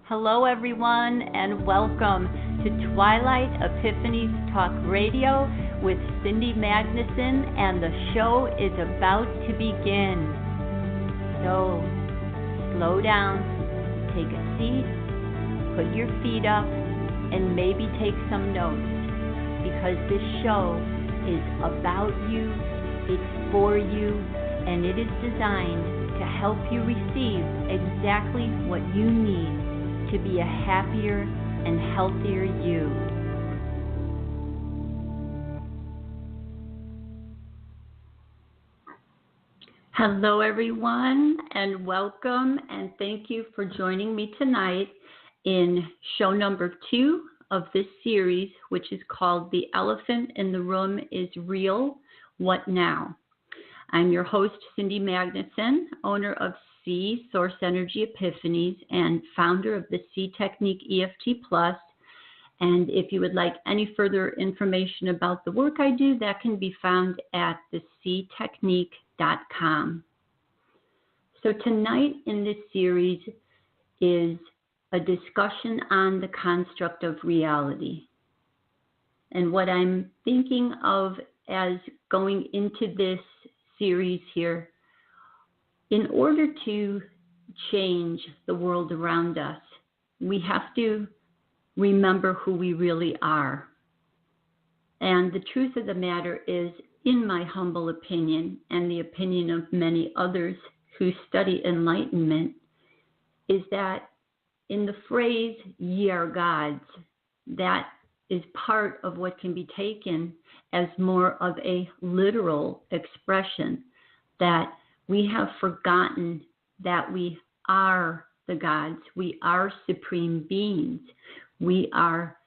Hello, everyone, and welcome to Twilight Epiphanies Talk Radio with Cindy Magnuson, and the show is about to begin. So, slow down, take a seat, put your feet up, and maybe take some notes, because this show is about you, it's for you, and it is designed to help you receive exactly what you need to be a happier and healthier you. Hello, everyone, and welcome, and thank you for joining me tonight in show number 2 of this series, which is called The Elephant in the Room is Real, What Now? I'm your host, Cindy Magnuson, owner of Source Energy Epiphanies and founder of the TheSEETechnique EFT Plus. And if you would like any further information about the work I do, that can be found at TheSEETechnique.com. So tonight in this series is a discussion on the construct of reality. And what I'm thinking of as going into this series here, in order to change the world around us, we have to remember who we really are. And the truth of the matter is, in my humble opinion, and the opinion of many others who study enlightenment, is that in the phrase, ye are gods, that is part of what can be taken as more of a literal expression, that we have forgotten that we are the gods. We are supreme beings. We are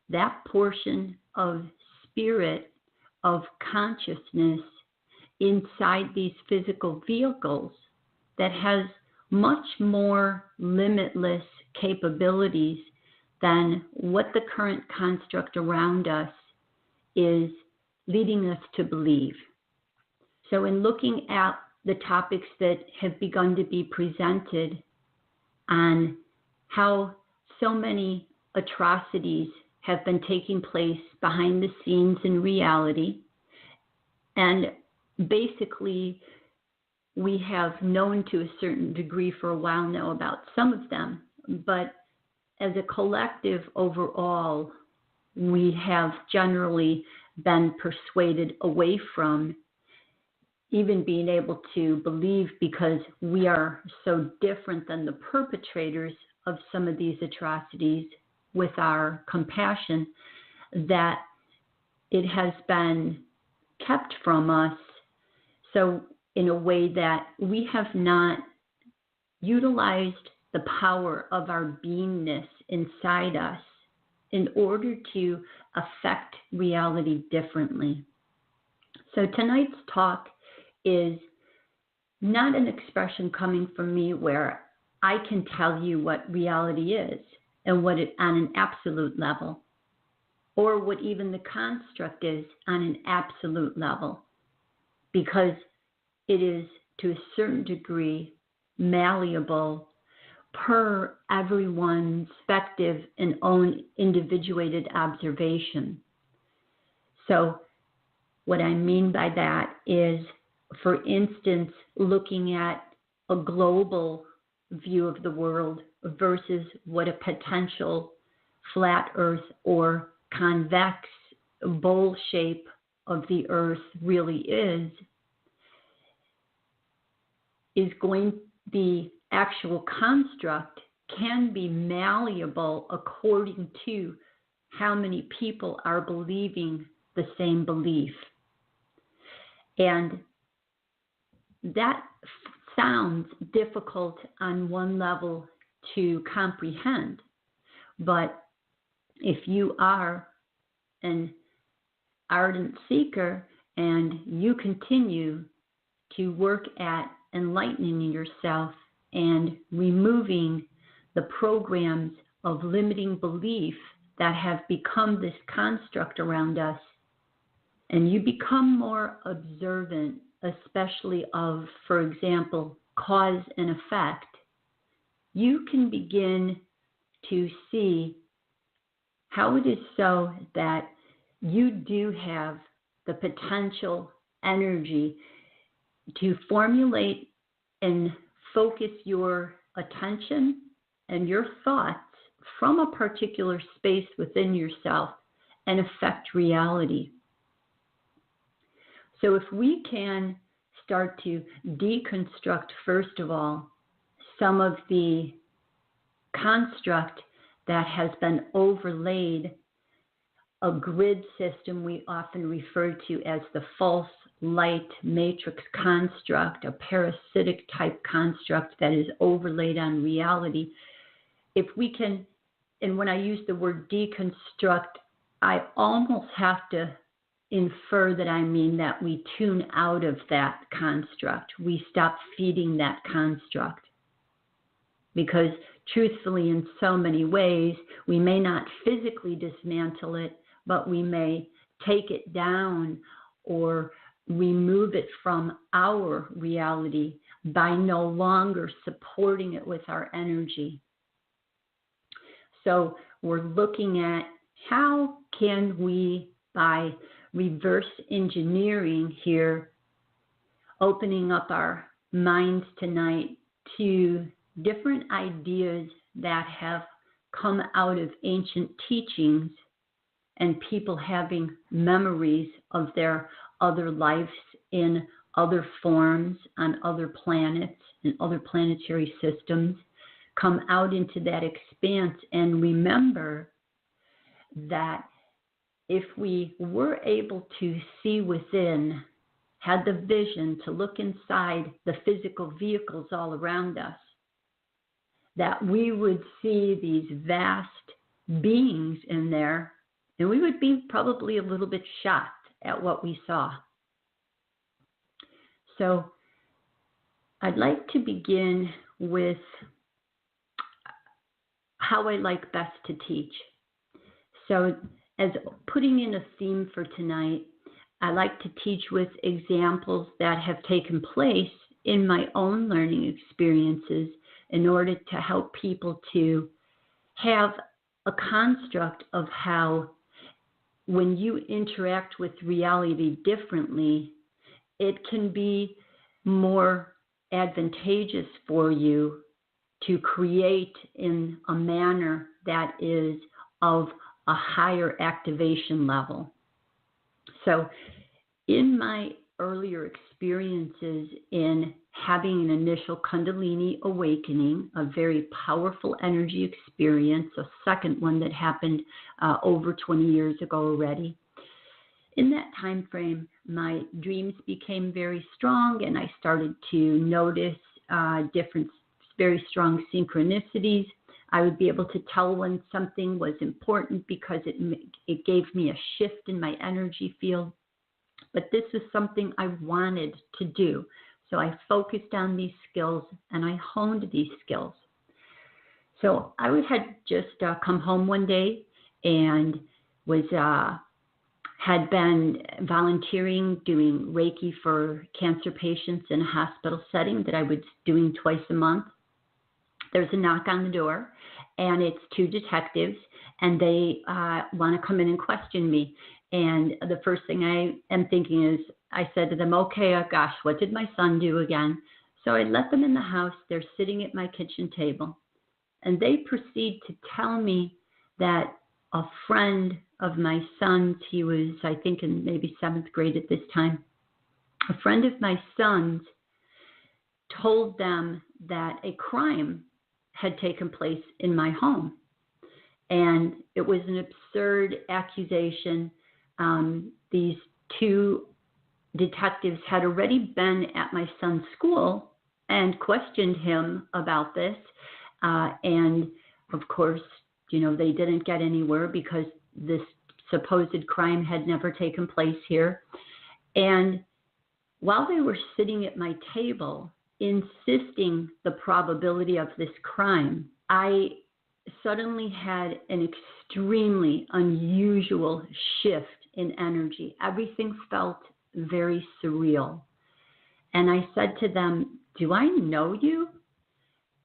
that portion of spirit, of consciousness inside these physical vehicles that has much more limitless capabilities than what the current construct around us is leading us to believe. So in looking at the topics that have begun to be presented on how so many atrocities have been taking place behind the scenes in reality. And basically, we have known to a certain degree for a while now about some of them, but as a collective overall, we have generally been persuaded away from even being able to believe, because we are so different than the perpetrators of some of these atrocities with our compassion, that it has been kept from us. So in a way that we have not utilized the power of our beingness inside us in order to affect reality differently. So tonight's talk is not an expression coming from me where I can tell you what reality is and what it on an absolute level, or what even the construct is on an absolute level, because it is to a certain degree malleable per everyone's perspective and own individuated observation. So what I mean by that is, for instance, looking at a global view of the world versus what a potential flat earth or convex bowl shape of the earth really is going, the actual construct can be malleable according to how many people are believing the same belief. And that sounds difficult on one level to comprehend, but if you are an ardent seeker and you continue to work at enlightening yourself and removing the programs of limiting belief that have become this construct around us, and you become more observant, especially of, for example, cause and effect, you can begin to see how it is so that you do have the potential energy to formulate and focus your attention and your thoughts from a particular space within yourself and affect reality. So if we can start to deconstruct, first of all, some of the construct that has been overlaid, a grid system we often refer to as the false light matrix construct, a parasitic type construct that is overlaid on reality. If we can, and when I use the word deconstruct, I almost have to infer that I mean that we tune out of that construct. We stop feeding that construct. Because truthfully, in so many ways, we may not physically dismantle it, but we may take it down or remove it from our reality by no longer supporting it with our energy. So we're looking at how can we, by reverse engineering here, opening up our minds tonight to different ideas that have come out of ancient teachings and people having memories of their other lives in other forms on other planets and other planetary systems, come out into that expanse and remember that if we were able to see within, had the vision to look inside the physical vehicles all around us, that we would see these vast beings in there, and we would be probably a little bit shocked at what we saw. So I'd like to begin with how I like best to teach. So as putting in a theme for tonight, I like to teach with examples that have taken place in my own learning experiences in order to help people to have a construct of how when you interact with reality differently, it can be more advantageous for you to create in a manner that is of a higher activation level. So in my earlier experiences in having an initial Kundalini awakening, a very powerful energy experience, a second one that happened over 20 years ago already. In that time frame, my dreams became very strong and I started to notice different very strong synchronicities. I would be able to tell when something was important because it gave me a shift in my energy field. But this was something I wanted to do. So I focused on these skills and I honed these skills. So I had just come home one day and had been volunteering, doing Reiki for cancer patients in a hospital setting that I was doing twice a month. There's a knock on the door, and it's two detectives, and they want to come in and question me. And the first thing I am thinking is, I said to them, okay, gosh, what did my son do again? So I let them in the house. They're sitting at my kitchen table, and they proceed to tell me that a friend of my son's, he was, I think, in maybe 7th grade at this time, a friend of my son's told them that a crime had taken place in my home. And it was an absurd accusation. These two detectives had already been at my son's school and questioned him about this. And of course, they didn't get anywhere because this supposed crime had never taken place here. And while they were sitting at my table, insisting the probability of this crime, I suddenly had an extremely unusual shift in energy. Everything felt very surreal. And I said to them, do I know you?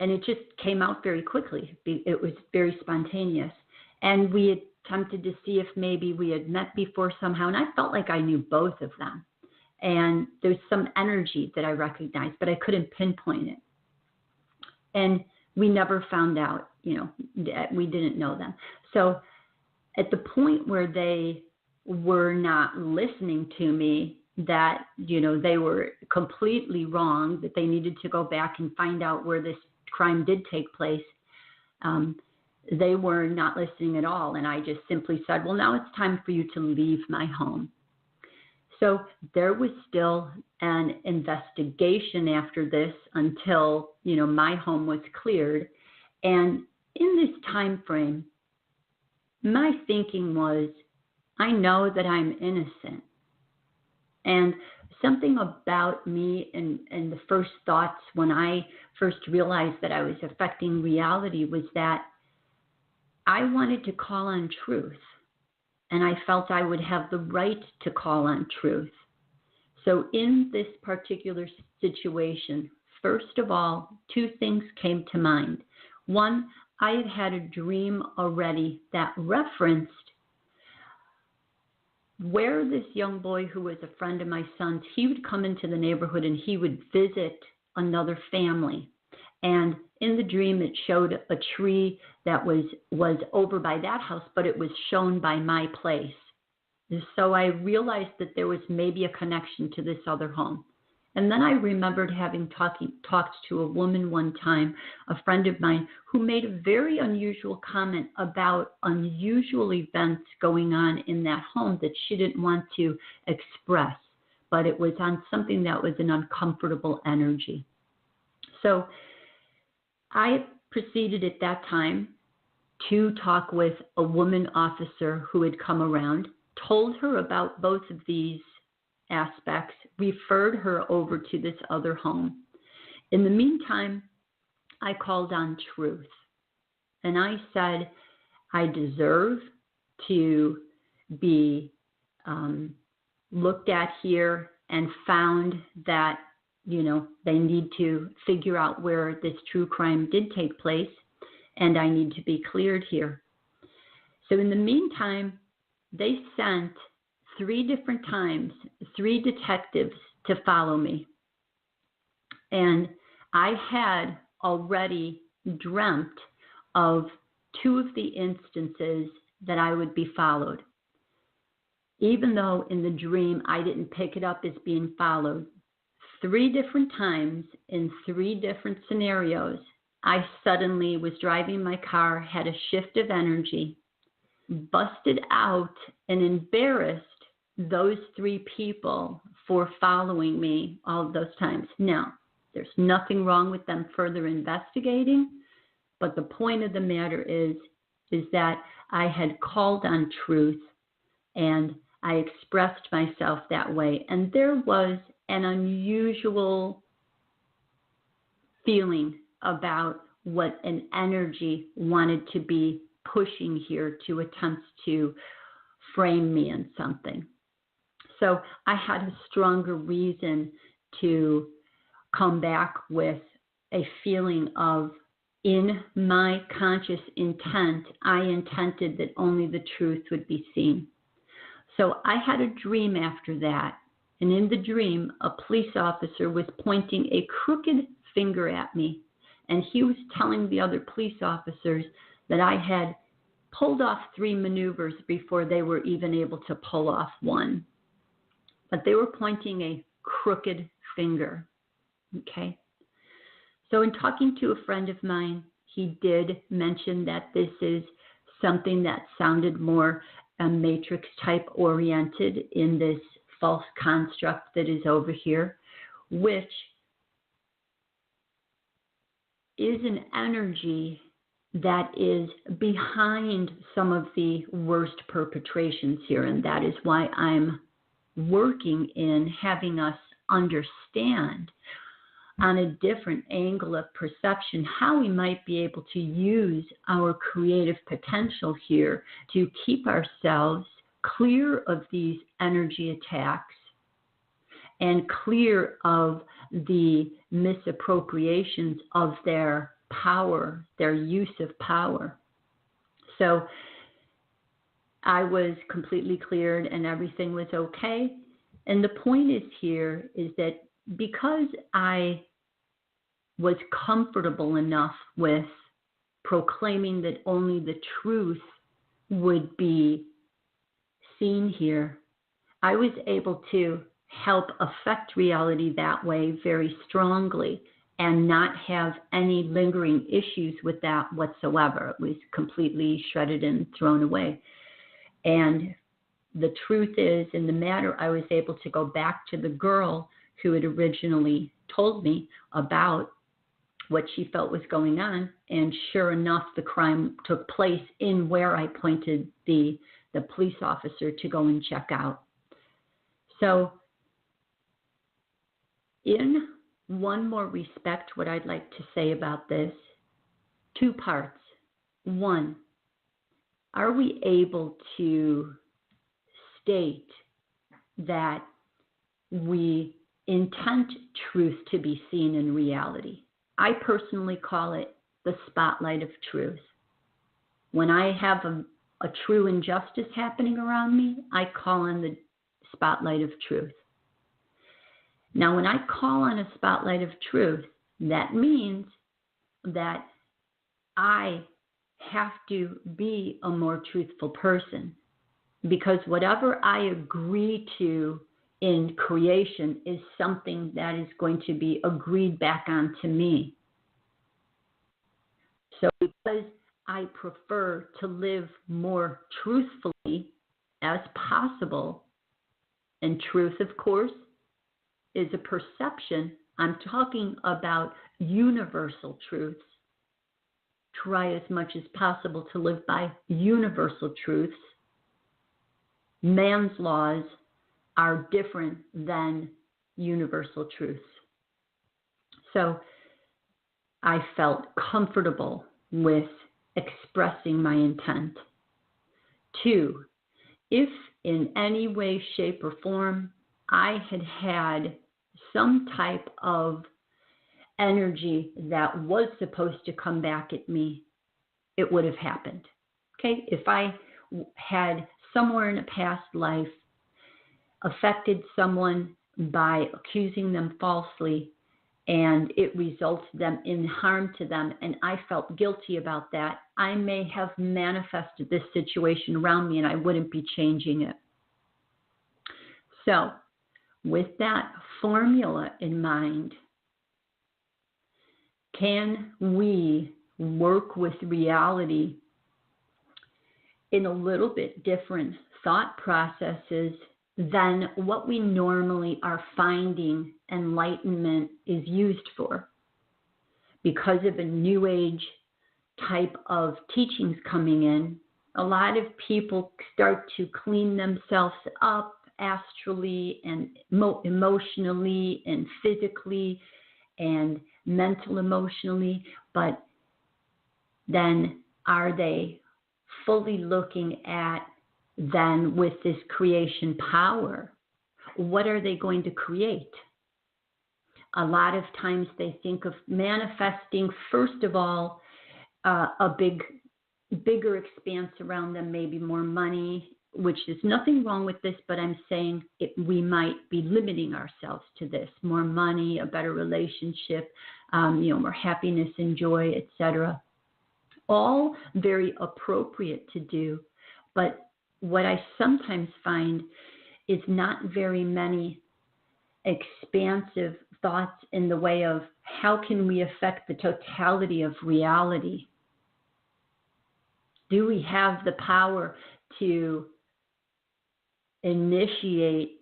and it just came out very quickly. It was very spontaneous. And we attempted to see if maybe we had met before somehow, and I felt like I knew both of them. And there's some energy that I recognized, but I couldn't pinpoint it. And we never found out, we didn't know them. So at the point where they were not listening to me, that, they were completely wrong, that they needed to go back and find out where this crime did take place, they were not listening at all. And I just simply said, well, now it's time for you to leave my home. So there was still an investigation after this until, my home was cleared. And in this time frame, my thinking was, I know that I'm innocent. And something about me and the first thoughts when I first realized that I was affecting reality was that I wanted to call on truth. And I felt I would have the right to call on truth. So in this particular situation, first of all, two things came to mind. One, I had had a dream already that referenced where this young boy who was a friend of my son's, he would come into the neighborhood and he would visit another family. And in the dream, it showed a tree that was over by that house, but it was shown by my place. So I realized that there was maybe a connection to this other home. And then I remembered having talked to a woman one time, a friend of mine, who made a very unusual comment about unusual events going on in that home that she didn't want to express, but it was on something that was an uncomfortable energy. So I proceeded at that time to talk with a woman officer who had come around, told her about both of these aspects, referred her over to this other home. In the meantime, I called on truth. And I said, I deserve to be looked at here and found that, they need to figure out where this true crime did take place, and I need to be cleared here. So in the meantime, they sent 3 different times, 3 detectives to follow me. And I had already dreamt of 2 of the instances that I would be followed. Even though in the dream I didn't pick it up as being followed, 3 different times in 3 different scenarios, I suddenly was driving my car, had a shift of energy, busted out and embarrassed those 3 people for following me all of those times. Now, there's nothing wrong with them further investigating, but the point of the matter is that I had called on truth and I expressed myself that way. And there was an unusual feeling about what an energy wanted to be pushing here to attempt to frame me in something. So I had a stronger reason to come back with a feeling of, in my conscious intent, I intended that only the truth would be seen. So I had a dream after that. And in the dream, a police officer was pointing a crooked finger at me. And he was telling the other police officers that I had pulled off 3 maneuvers before they were even able to pull off one. But they were pointing a crooked finger. Okay? So in talking to a friend of mine, he did mention that this is something that sounded more matrix type oriented in this false construct that is over here, which is an energy that is behind some of the worst perpetrations here. And that is why I'm working in having us understand on a different angle of perception how we might be able to use our creative potential here to keep ourselves clear of these energy attacks and clear of the misappropriations of their power, their use of power. So I was completely cleared and everything was okay. And the point is here is that because I was comfortable enough with proclaiming that only the truth would be seen here, I was able to help affect reality that way very strongly and not have any lingering issues with that whatsoever. It was completely shredded and thrown away. And the truth is, in the matter, I was able to go back to the girl who had originally told me about what she felt was going on, and sure enough, the crime took place in where I pointed the police officer to go and check out. So in one more respect, what I'd like to say about this, 2 parts. 1, are we able to state that we intend truth to be seen in reality? I personally call it the spotlight of truth. When I have a true injustice happening around me, I call on the spotlight of truth. Now, when I call on a spotlight of truth, that means that I have to be a more truthful person, because whatever I agree to in creation is something that is going to be agreed back onto me. So because I prefer to live more truthfully as possible, and truth, of course, is a perception. I'm talking about universal truths. Try as much as possible to live by universal truths. Man's laws are different than universal truths. So I felt comfortable with expressing my intent. 2, if in any way, shape, or form I had some type of energy that was supposed to come back at me, it would have happened. Okay? If I had somewhere in a past life affected someone by accusing them falsely and it resulted them in harm to them, and I felt guilty about that, I may have manifested this situation around me and I wouldn't be changing it. So, with that formula in mind, can we work with reality in a little bit different thought processes than what we normally are finding enlightenment is used for? Because of a new age type of teachings coming in, a lot of people start to clean themselves up astrally and emotionally and physically and mental emotionally, but then are they fully looking at then with this creation power, what are they going to create? A lot of times they think of manifesting, first of all, a bigger expanse around them, maybe more money, which is nothing wrong with this, but I'm saying we might be limiting ourselves to this. More money, a better relationship, more happiness and joy, etc. All very appropriate to do, but what I sometimes find is not very many expansive thoughts in the way of how can we affect the totality of reality? Do we have the power to initiate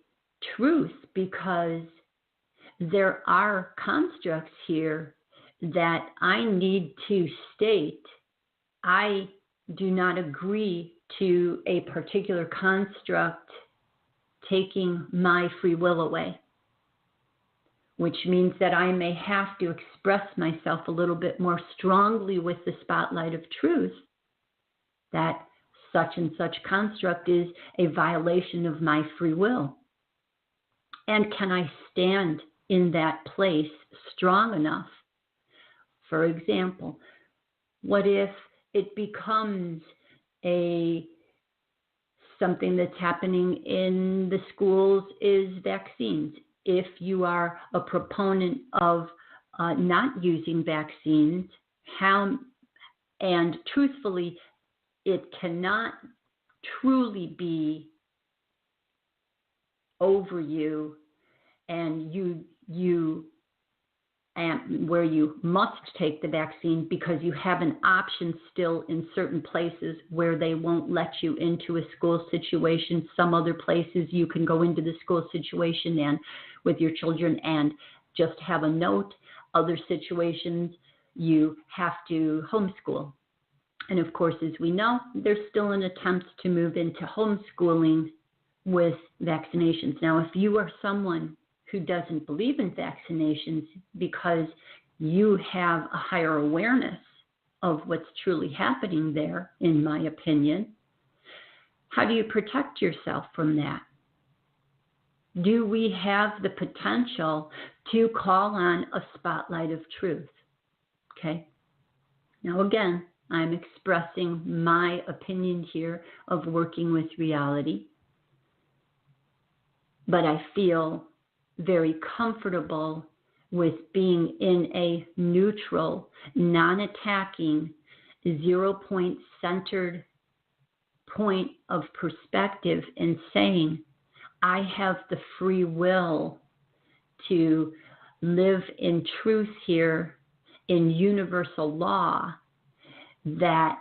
truth? Because there are constructs here that I need to state. I do not agree to a particular construct taking my free will away, which means that I may have to express myself a little bit more strongly with the spotlight of truth, that such and such construct is a violation of my free will. And can I stand in that place strong enough For example, what if it becomes something that's happening in the schools is vaccines? If you are a proponent of not using vaccines, and truthfully, it cannot truly be over you, and where you must take the vaccine because you have an option still in certain places where they won't let you into a school situation. Some other places you can go into the school situation and with your children and just have a note. Other situations you have to homeschool. And of course, as we know, there's still an attempt to move into homeschooling with vaccinations. Now, if you are someone who doesn't believe in vaccinations because you have a higher awareness of what's truly happening there, in my opinion, how do you protect yourself from that? Do we have the potential to call on a spotlight of truth? Okay. Now, again, I'm expressing my opinion here of working with reality, but I feel very comfortable with being in a neutral, non-attacking, 0-point centered point of perspective and saying, I have the free will to live in truth here in universal law, that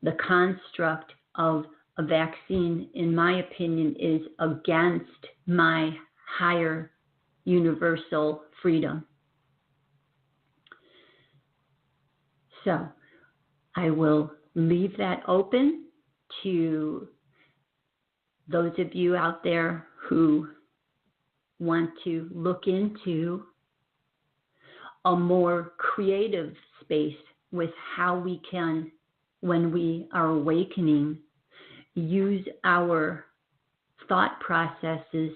the construct of a vaccine, in my opinion, is against my higher universal freedom. So I will leave that open to those of you out there who want to look into a more creative space with how we can, when we are awakening, use our thought processes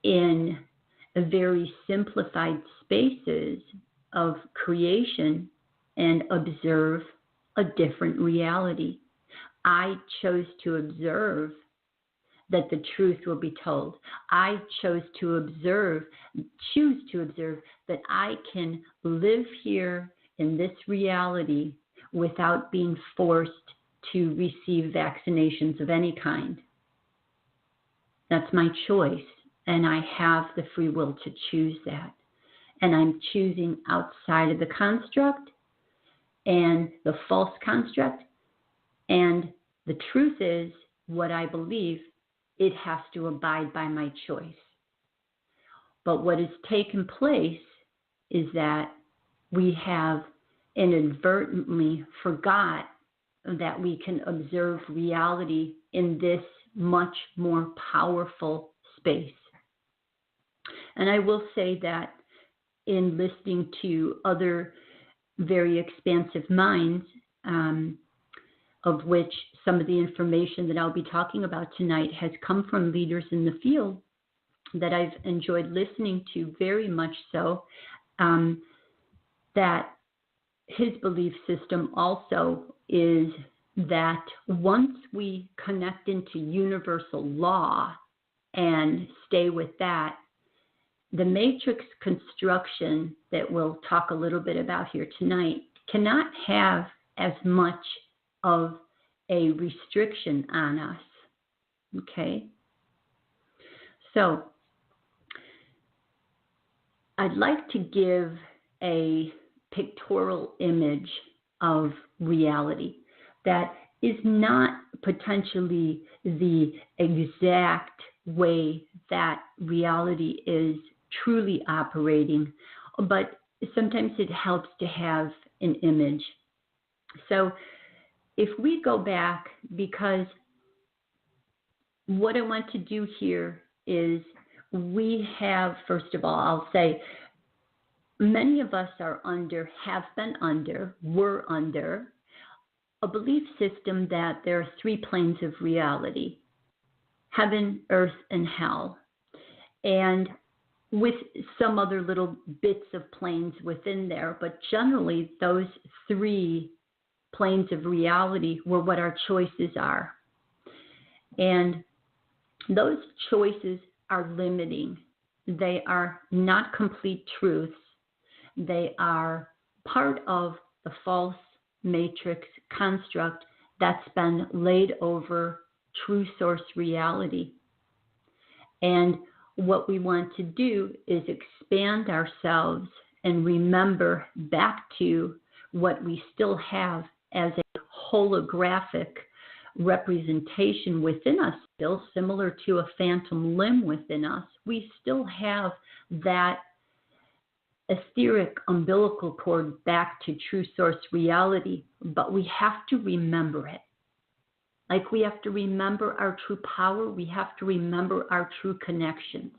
in very simplified spaces of creation and observe a different reality. I chose to observe that the truth will be told. I choose to observe that I can live here in this reality without being forced to receive vaccinations of any kind. That's my choice, and I have the free will to choose that. And I'm choosing outside of the construct and the false construct. And the truth is, what I believe, it has to abide by my choice. But what has taken place is that we have inadvertently forgot that we can observe reality in this much more powerful space. And I will say that in listening to other very expansive minds, of which some of the information that I'll be talking about tonight has come from leaders in the field that I've enjoyed listening to very much so, that his belief system also is that once we connect into universal law and stay with that, the matrix construction that we'll talk a little bit about here tonight cannot have as much of a restriction on us. Okay? So, I'd like to give a pictorial image of reality that is not potentially the exact way that reality is truly operating, but sometimes it helps to have an image. So if we go back, because what I want to do here is we have, first of all, I'll say, many of us are under, have been under, were under a belief system that there are 3 planes of reality: heaven, earth, and hell. And with some other little bits of planes within there. But generally, those 3 planes of reality were what our choices are. And those choices are limiting. They are not complete truths. They are part of the false matrix construct that's been laid over true source reality. And what we want to do is expand ourselves and remember back to what we still have as a holographic representation within us, still similar to a phantom limb within us. We still have that etheric umbilical cord back to true source reality, but we have to remember it. Like we have to remember our true power, we have to remember our true connections.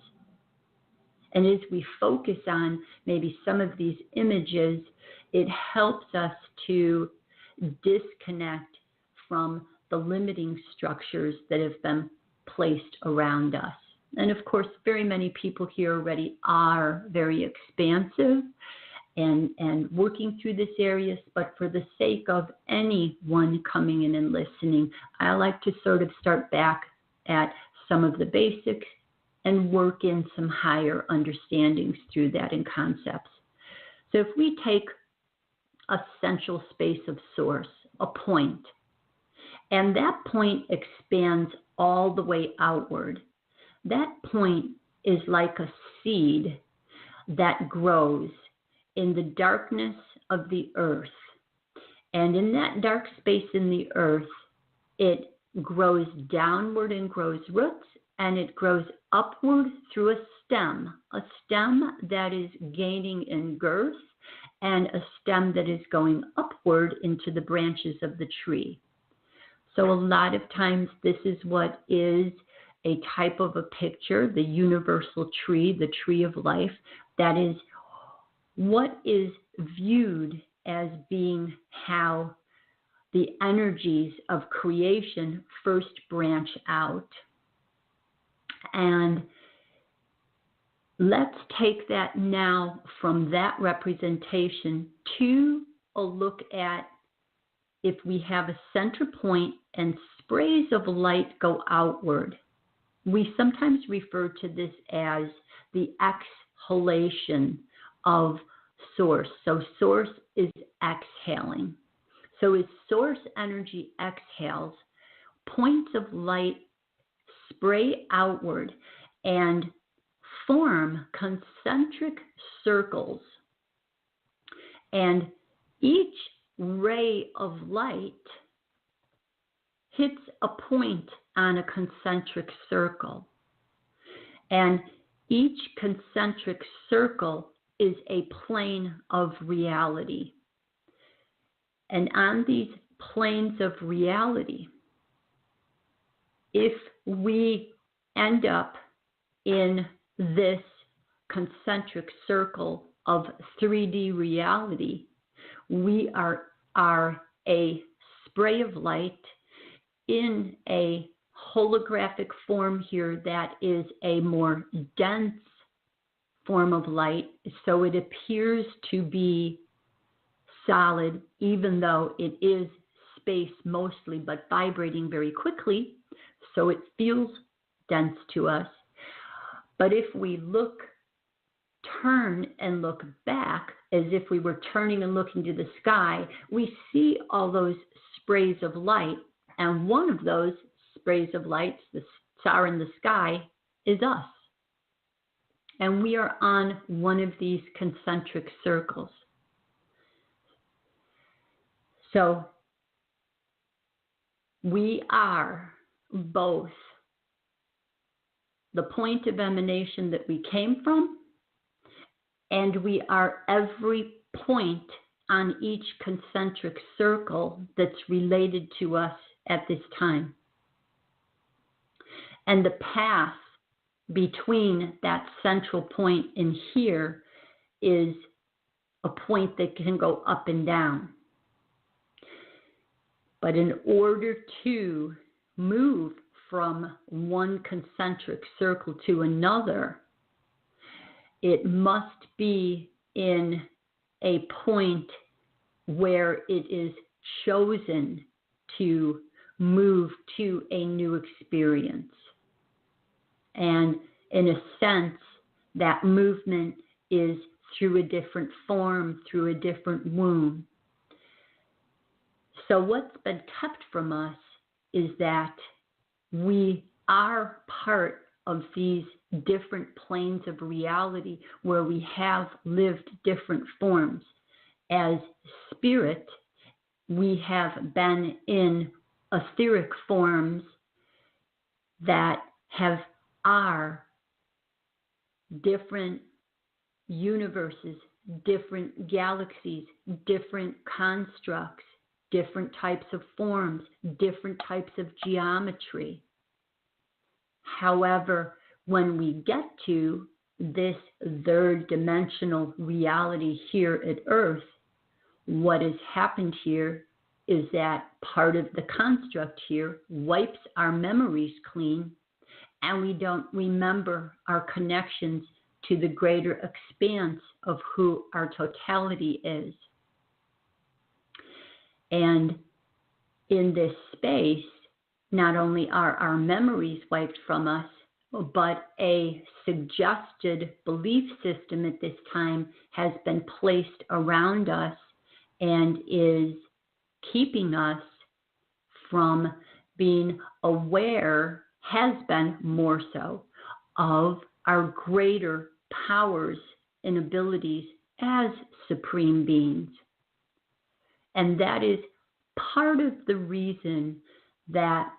And as we focus on maybe some of these images, it helps us to disconnect from the limiting structures that have been placed around us. And of course, very many people here already are very expansive and working through this areas, but for the sake of anyone coming in and listening, I like to sort of start back at some of the basics and work in some higher understandings through that and concepts. So if we take a central space of source, a point, and that point expands all the way outward, that point is like a seed that grows in the darkness of the earth. And in that dark space in the earth, it grows downward and grows roots, and it grows upward through a stem that is gaining in girth, and a stem that is going upward into the branches of the tree. So a lot of times this is what is a type of a picture, the universal tree, the tree of life, that is what is viewed as being how the energies of creation first branch out. And let's take that now from that representation to a look at if we have a center point and sprays of light go outward. We sometimes refer to this as the exhalation of source. So source is exhaling. So as source energy exhales, points of light spray outward and form concentric circles. And each ray of light hits a point on a concentric circle. And each concentric circle is a plane of reality. And on these planes of reality, if we end up in this concentric circle of 3D reality, we are a spray of light in a holographic form here that is a more dense form of light, so it appears to be solid, even though it is space mostly, but vibrating very quickly, so it feels dense to us. But if we turn and look back, as if we were turning and looking to the sky, we see all those sprays of light, and one of those sprays of light, the star in the sky, is us. And we are on one of these concentric circles. So we are both the point of emanation that we came from, and we are every point on each concentric circle that's related to us at this time. And the path between that central point in here is a point that can go up and down. But in order to move from one concentric circle to another, it must be in a point where it is chosen to move to a new experience. And in a sense, that movement is through a different form, through a different womb. So what's been kept from us is that we are part of these different planes of reality where we have lived different forms. As spirit, we have been in etheric forms that are different universes, different galaxies, different constructs, different types of forms, different types of geometry. However, when we get to this third dimensional reality here at Earth, what has happened here is that part of the construct here wipes our memories clean, and we don't remember our connections to the greater expanse of who our totality is. And in this space, not only are our memories wiped from us, but a suggested belief system at this time has been placed around us and is keeping us from being aware, has been more so, of our greater powers and abilities as supreme beings. And that is part of the reason that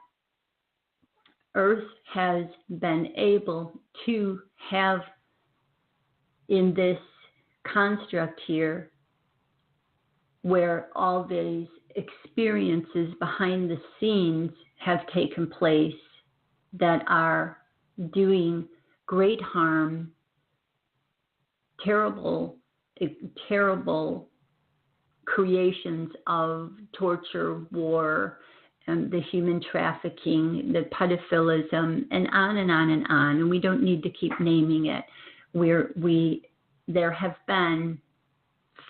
Earth has been able to have, in this construct here, where all these experiences behind the scenes have taken place that are doing great harm, terrible creations of torture, war, and the human trafficking, the pedophilism, and on and on and on. And we don't need to keep naming it. There have been,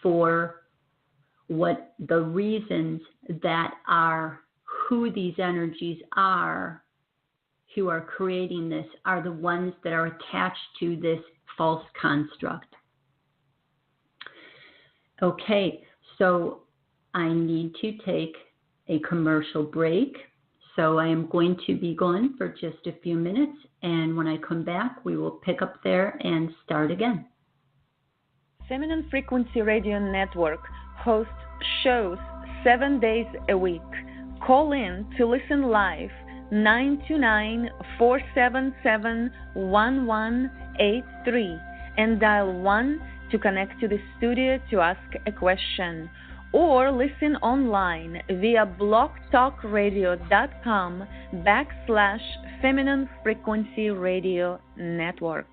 for what the reasons that are who these energies are, who are creating this, are the ones that are attached to this false construct. Okay, so I need to take a commercial break. So I am going to be gone for just a few minutes, and when I come back, we will pick up there and start again. Feminine Frequency Radio Network hosts shows 7 days a week. Call in to listen live 929-477-1183 and dial 1 to connect to the studio to ask a question, or listen online via blogtalkradio.com/Feminine Frequency Radio Network.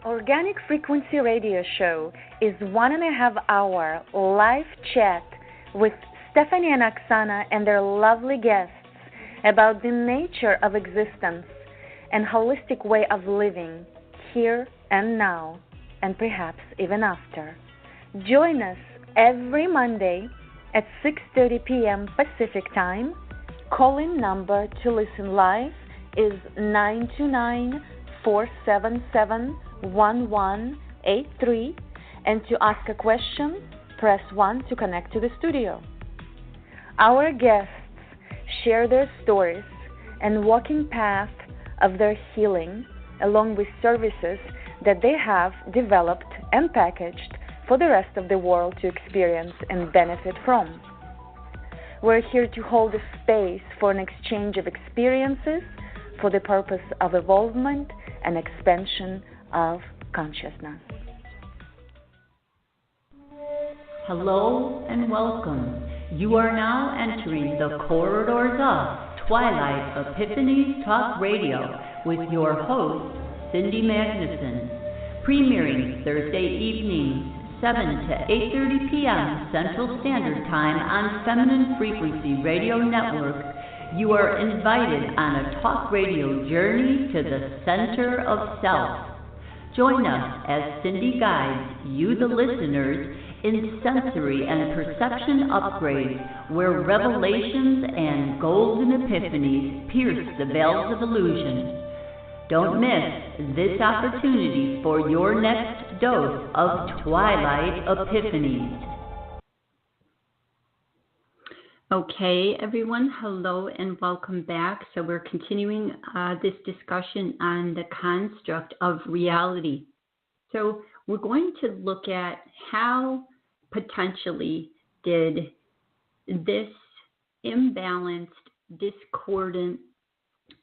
Organic Frequency Radio Show is 1.5 hour live chat with Stephanie and Oksana and their lovely guests about the nature of existence and holistic way of living here and now, and perhaps even after. Join us every Monday at 6:30 p.m. Pacific Time. Call-in number to listen live is 929-477-1183, and to ask a question, press 1 to connect to the studio. Our guests share their stories and walking path of their healing, along with services that they have developed and packaged for the rest of the world to experience and benefit from. We're here to hold a space for an exchange of experiences for the purpose of evolvement and expansion of consciousness. Hello and welcome. You are now entering the corridors of Twilight Epiphanies Talk Radio with your host, Cindy Magnuson, premiering Thursday evenings, 7 to 8:30 p.m. Central Standard Time on Feminine Frequency Radio Network, You are invited on a talk radio journey to the center of self. Join us as Cindy guides you, the listeners, in sensory and perception upgrades where revelations and golden epiphanies pierce the veils of illusion. Don't miss this opportunity for your next dose of Twilight Epiphanies. Okay, everyone, hello and welcome back. So we're continuing this discussion on the construct of reality. So we're going to look at how potentially did this imbalanced, discordant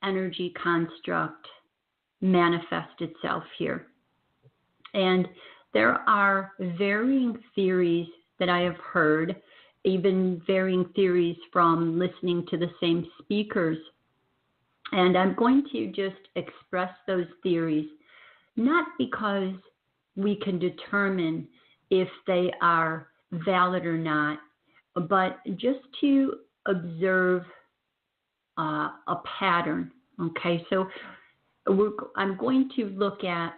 energy construct manifest itself here. And there are varying theories that I have heard, even varying theories from listening to the same speakers. And I'm going to just express those theories, not because we can determine if they are valid or not, but just to observe a pattern. Okay, so I'm going to look at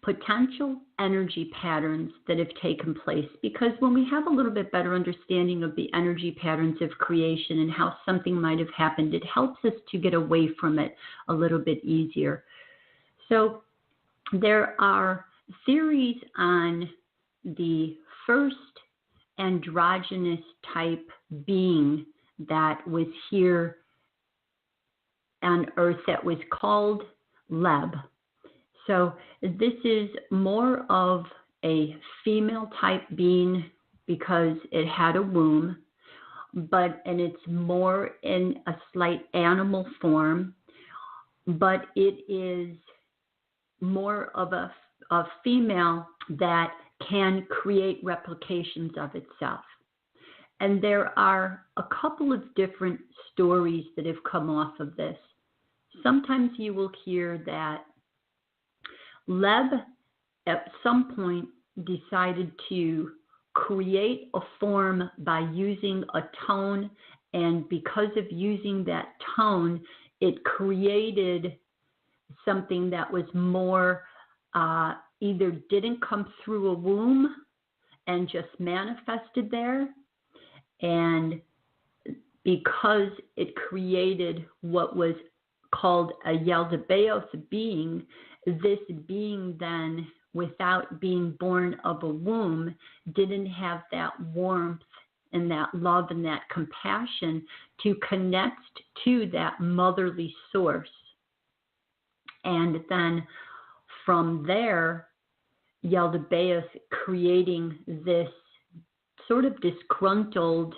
potential energy patterns that have taken place, because when we have a little bit better understanding of the energy patterns of creation and how something might have happened, it helps us to get away from it a little bit easier. So there are theories on the first androgynous type being that was here on Earth that was called Leb. So this is more of a female type being because it had a womb, and it's more in a slight animal form, but it is more of a female that can create replications of itself. And there are a couple of different stories that have come off of this. Sometimes you will hear that Leb at some point decided to create a form by using a tone, and because of using that tone, it created something that was more either didn't come through a womb and just manifested there, and because it created what was called a Yaldabaoth being, this being then, without being born of a womb, didn't have that warmth and that love and that compassion to connect to that motherly source. And then from there, Yaldabaoth creating this sort of disgruntled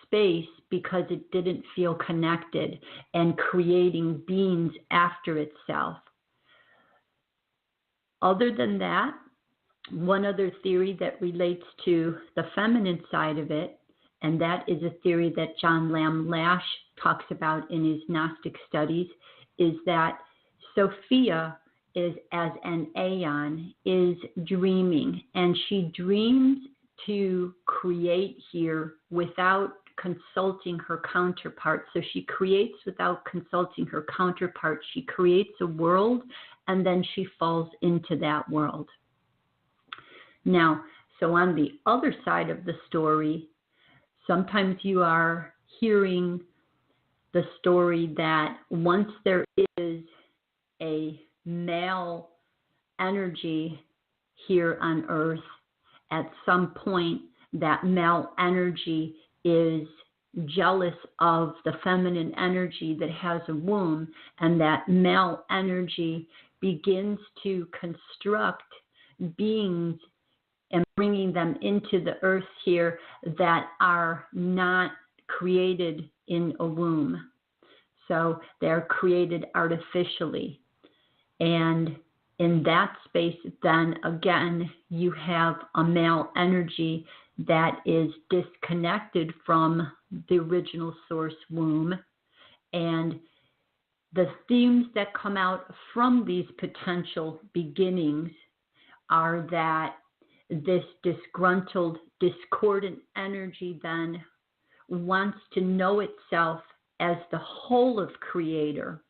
space because it didn't feel connected, and creating beings after itself. Other than that, one other theory that relates to the feminine side of it, and that is a theory that John Lamb Lash talks about in his Gnostic studies, is that Sophia is, as an aeon, is dreaming, and she dreams to create here without consulting her counterpart. So she creates without consulting her counterpart. She creates a world, and then she falls into that world. Now, so on the other side of the story, sometimes you are hearing the story that once there is a male energy here on Earth, at some point that male energy is jealous of the feminine energy that has a womb, and that male energy begins to construct beings and bringing them into the earth here that are not created in a womb. So they're created artificially. And in that space, then again, you have a male energy that is disconnected from the original source womb. And the themes that come out from these potential beginnings are that this disgruntled, discordant energy then wants to know itself as the whole of Creator.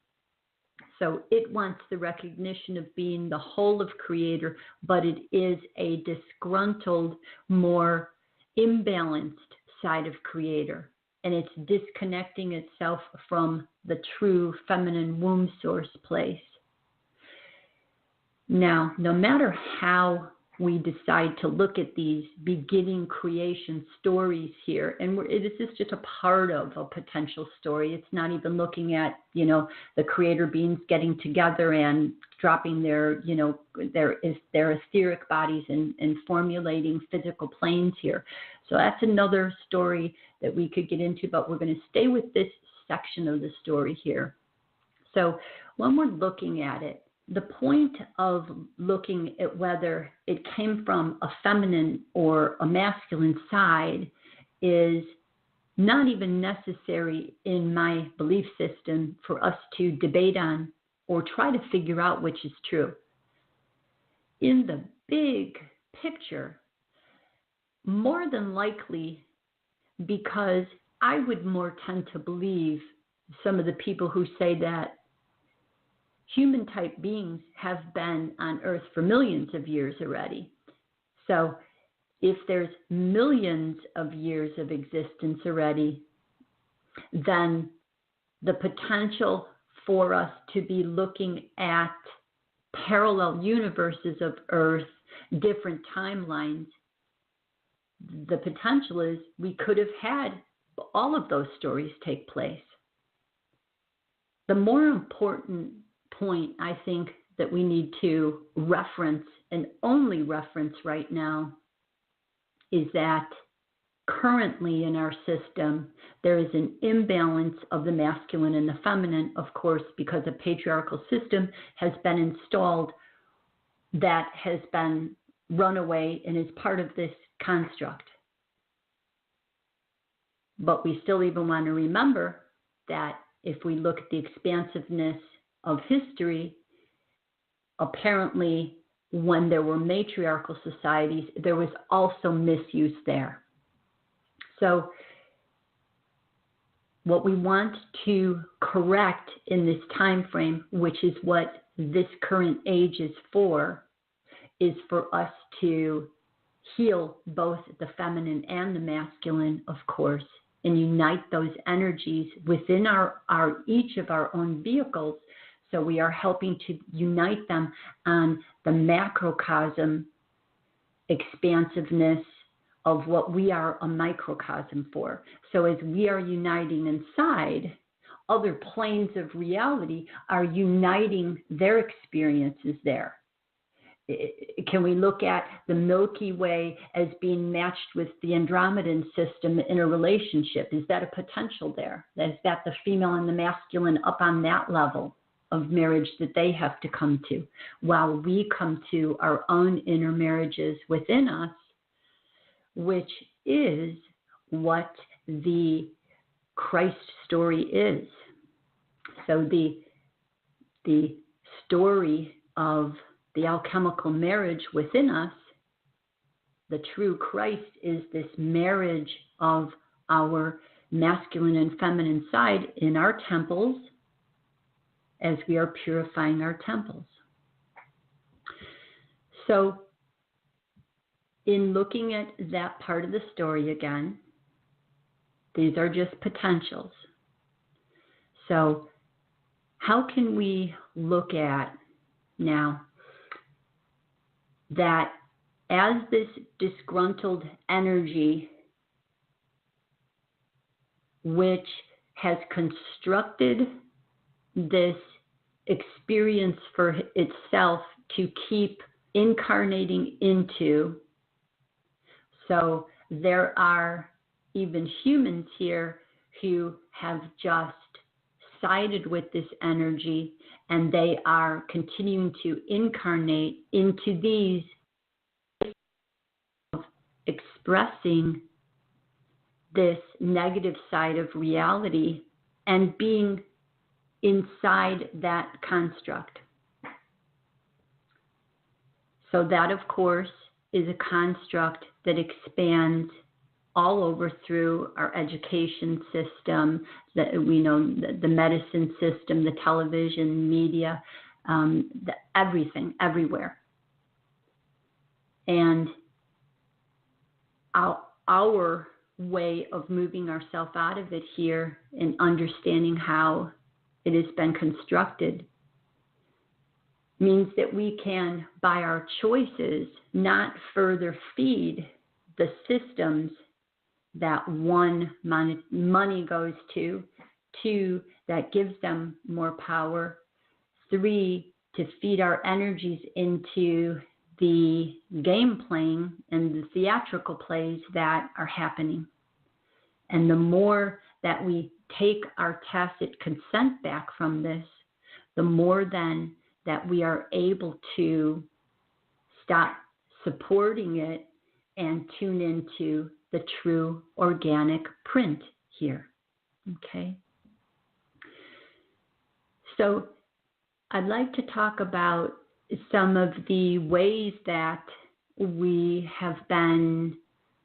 So it wants the recognition of being the whole of Creator, but it is a disgruntled, more imbalanced side of Creator. And it's disconnecting itself from the true feminine womb source place. Now, no matter how we decide to look at these beginning creation stories here, and this is just a part of a potential story. It's not even looking at, the creator beings getting together and dropping their etheric bodies and formulating physical planes here. So that's another story that we could get into, but we're going to stay with this section of the story here. So when we're looking at it, the point of looking at whether it came from a feminine or a masculine side is not even necessary in my belief system for us to debate on or try to figure out which is true. In the big picture, more than likely, because I would more tend to believe some of the people who say that human type beings have been on Earth for millions of years already. So if there's millions of years of existence already, then the potential for us to be looking at parallel universes of Earth, different timelines, the potential is we could have had all of those stories take place. The more important point I think that we need to reference, and only reference right now, is that currently in our system there is an imbalance of the masculine and the feminine, of course, because a patriarchal system has been installed that has been run away and is part of this construct. But we still even want to remember that if we look at the expansiveness of history, apparently when there were matriarchal societies, there was also misuse there. So what we want to correct in this time frame, which is what this current age is for us to heal both the feminine and the masculine, of course, and unite those energies within our each of our own vehicles. So we are helping to unite them on the macrocosm expansiveness of what we are a microcosm for. So as we are uniting inside, other planes of reality are uniting their experiences there. Can we look at the Milky Way as being matched with the Andromedan system in a relationship? Is that a potential there? Is that the female and the masculine up on that level of marriage that they have to come to, while we come to our own inner marriages within us, which is what the Christ story is. So the story of the alchemical marriage within us, the true Christ, is this marriage of our masculine and feminine side in our temples as we are purifying our temples. So in looking at that part of the story again, these are just potentials. So how can we look at now that as this disgruntled energy, which has constructed this experience for itself to keep incarnating into, so there are even humans here who have just sided with this energy, and they are continuing to incarnate into these of expressing this negative side of reality and being inside that construct. So that, of course, is a construct that expands all over through our education system, the medicine system, the television, media, everything, everywhere. And our way of moving ourselves out of it here and understanding how it has been constructed means that we can, by our choices, not further feed the systems that one, money goes to, 2, that gives them more power, 3, to feed our energies into the game playing and the theatrical plays that are happening. And the more that we take our tacit consent back from this, the more then that we are able to stop supporting it and tune into the true organic print here. Okay? So I'd like to talk about some of the ways that we have been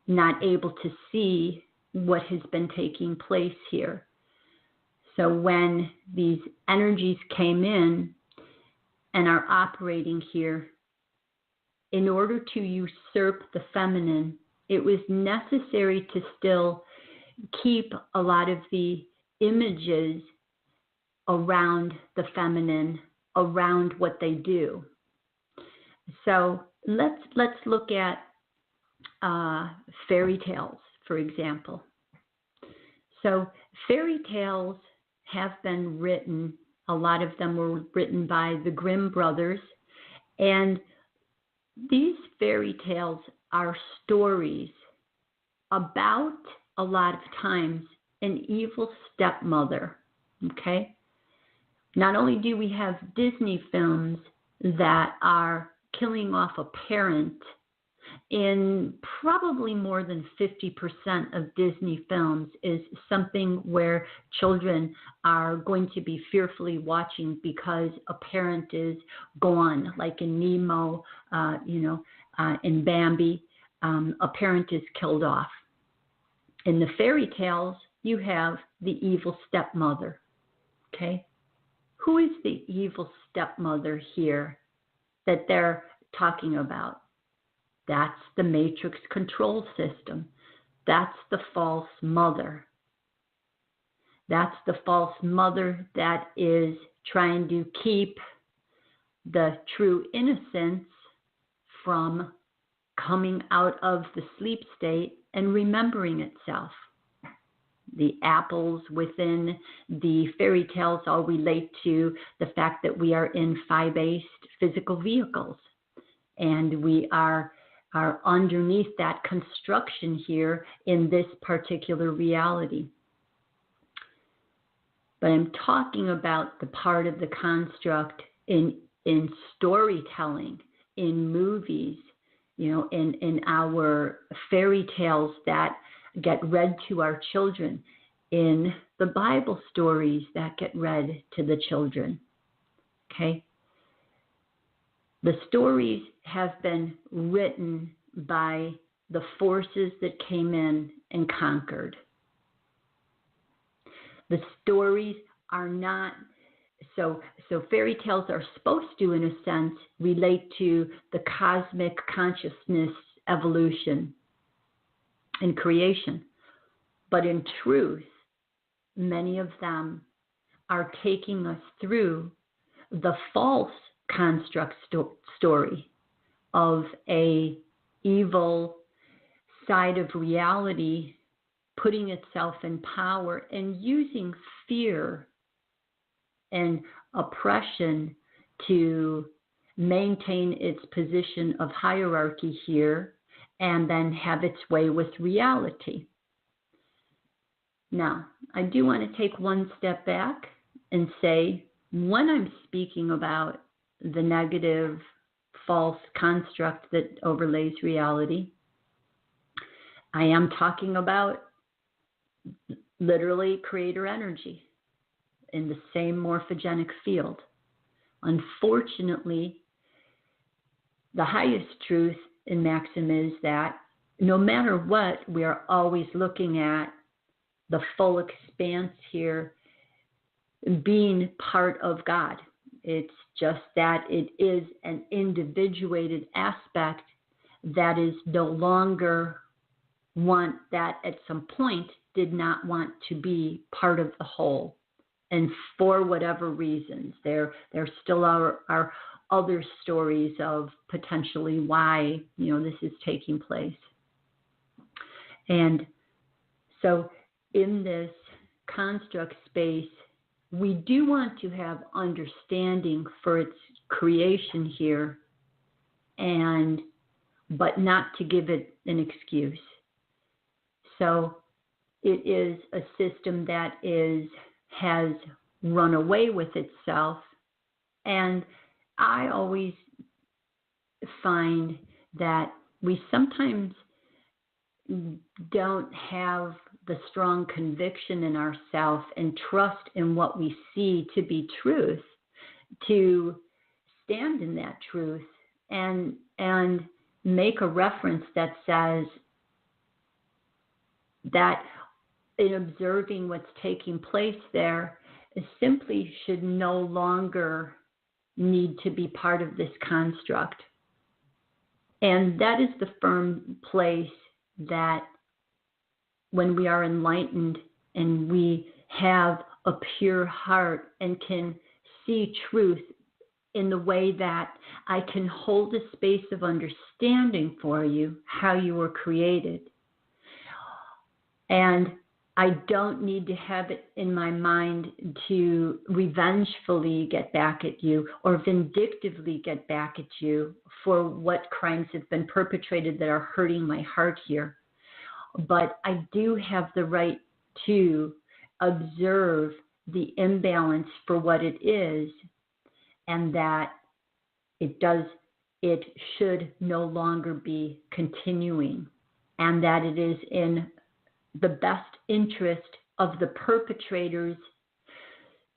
not able to see what has been taking place here. So when these energies came in and are operating here, in order to usurp the feminine, it was necessary to still keep a lot of the images around the feminine, around what they do. So let's look at fairy tales, for example. So fairy tales have been written, a lot of them were written by the Grimm brothers, and these fairy tales are stories about, a lot of times, an evil stepmother, okay? Not only do we have Disney films that are killing off a parent, in probably more than 50% of Disney films is something where children are going to be fearfully watching because a parent is gone, like in Nemo, in Bambi, a parent is killed off. In the fairy tales, you have the evil stepmother, okay? Who is the evil stepmother here that they're talking about? That's the matrix control system. That's the false mother. That's the false mother that is trying to keep the true innocence from coming out of the sleep state and remembering itself. The apples within the fairy tales all relate to the fact that we are in phi-based physical vehicles, and we are underneath that construction here in this particular reality. But I'm talking about the part of the construct in storytelling, in movies, in our fairy tales that get read to our children, in the Bible stories that get read to the children. Okay? The stories have been written by the forces that came in and conquered. The stories are not, so fairy tales are supposed to, in a sense, relate to the cosmic consciousness evolution and creation. But in truth, many of them are taking us through the false construct story of a evil side of reality putting itself in power and using fear and oppression to maintain its position of hierarchy here and then have its way with reality. Now, I do want to take one step back and say, when I'm speaking about the negative, false construct that overlays reality, I am talking about literally creator energy in the same morphogenic field. Unfortunately, the highest truth in Maxim is that no matter what, we are always looking at the full expanse here being part of God. It's just that it is an individuated aspect that is no longer one that at some point did not want to be part of the whole. And for whatever reasons, there still are other stories of potentially why, this is taking place. And so in this construct space, we do want to have understanding for its creation here, but not to give it an excuse. So it is a system that has run away with itself. And I always find that we sometimes don't have the strong conviction in ourselves and trust in what we see to be truth, to stand in that truth and make a reference that says that in observing what's taking place there, it simply should no longer need to be part of this construct. And that is the firm place that when we are enlightened and we have a pure heart and can see truth in the way that I can hold a space of understanding for you, how you were created. And I don't need to have it in my mind to revengefully get back at you or vindictively get back at you for what crimes have been perpetrated that are hurting my heart here. But I do have the right to observe the imbalance for what it is, and that it should no longer be continuing, and that it is in the best interest of the perpetrators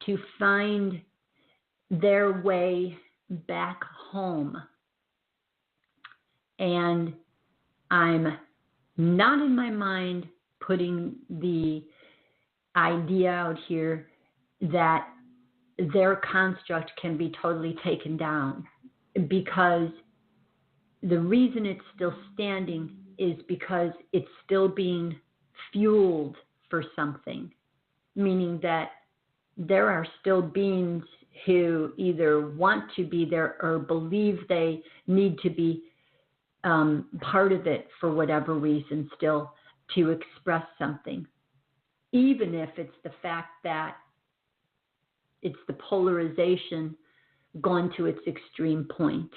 to find their way back home. And I'm not in my mind putting the idea out here that their construct can be totally taken down, because the reason it's still standing is because it's still being fueled for something, meaning that there are still beings who either want to be there or believe they need to be part of it for whatever reason still to express something, even if it's the fact that it's the polarization gone to its extreme point.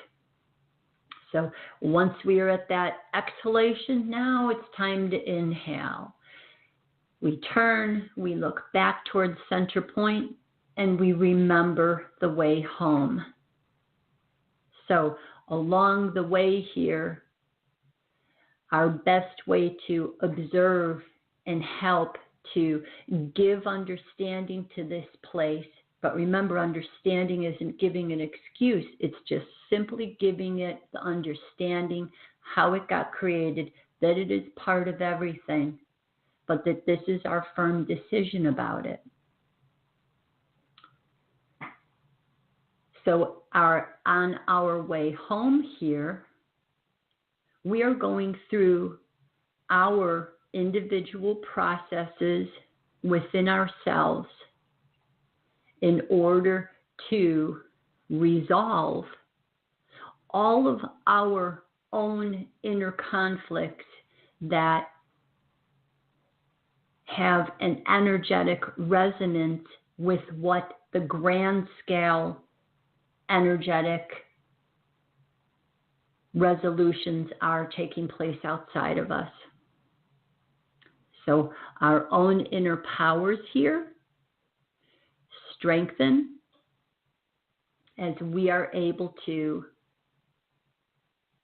So once we are at that exhalation, now it's time to inhale. We turn, we look back towards center point, and we remember the way home. So along the way here, our best way to observe and help to give understanding to this place. But remember, understanding isn't giving an excuse. It's just simply giving it the understanding how it got created, that it is part of everything, but that this is our firm decision about it. So on our way home here, we are going through our individual processes within ourselves in order to resolve all of our own inner conflicts that have an energetic resonance with what the grand scale energetic resolutions are taking place outside of us. So our own inner powers here strengthen as we are able to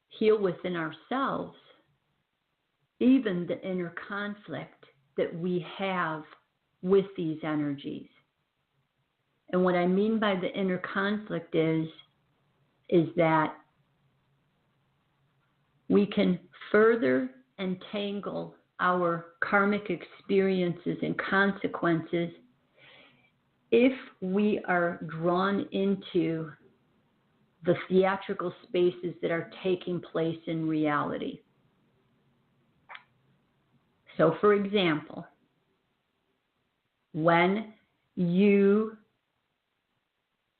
heal within ourselves even the inner conflict that we have with these energies. And what I mean by the inner conflict is that we can further entangle our karmic experiences and consequences if we are drawn into the theatrical spaces that are taking place in reality. So, for example, when you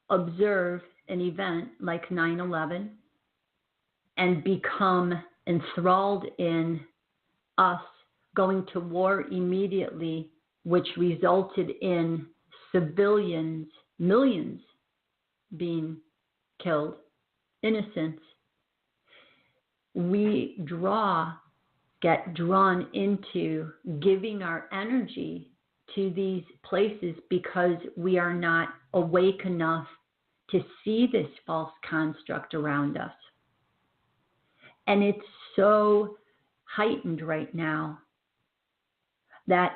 observe an event like 9/11 and become enthralled in us going to war immediately, which resulted in civilians, millions being killed, innocents, we get drawn into giving our energy to these places because we are not awake enough to see this false construct around us. And it's so heightened right now that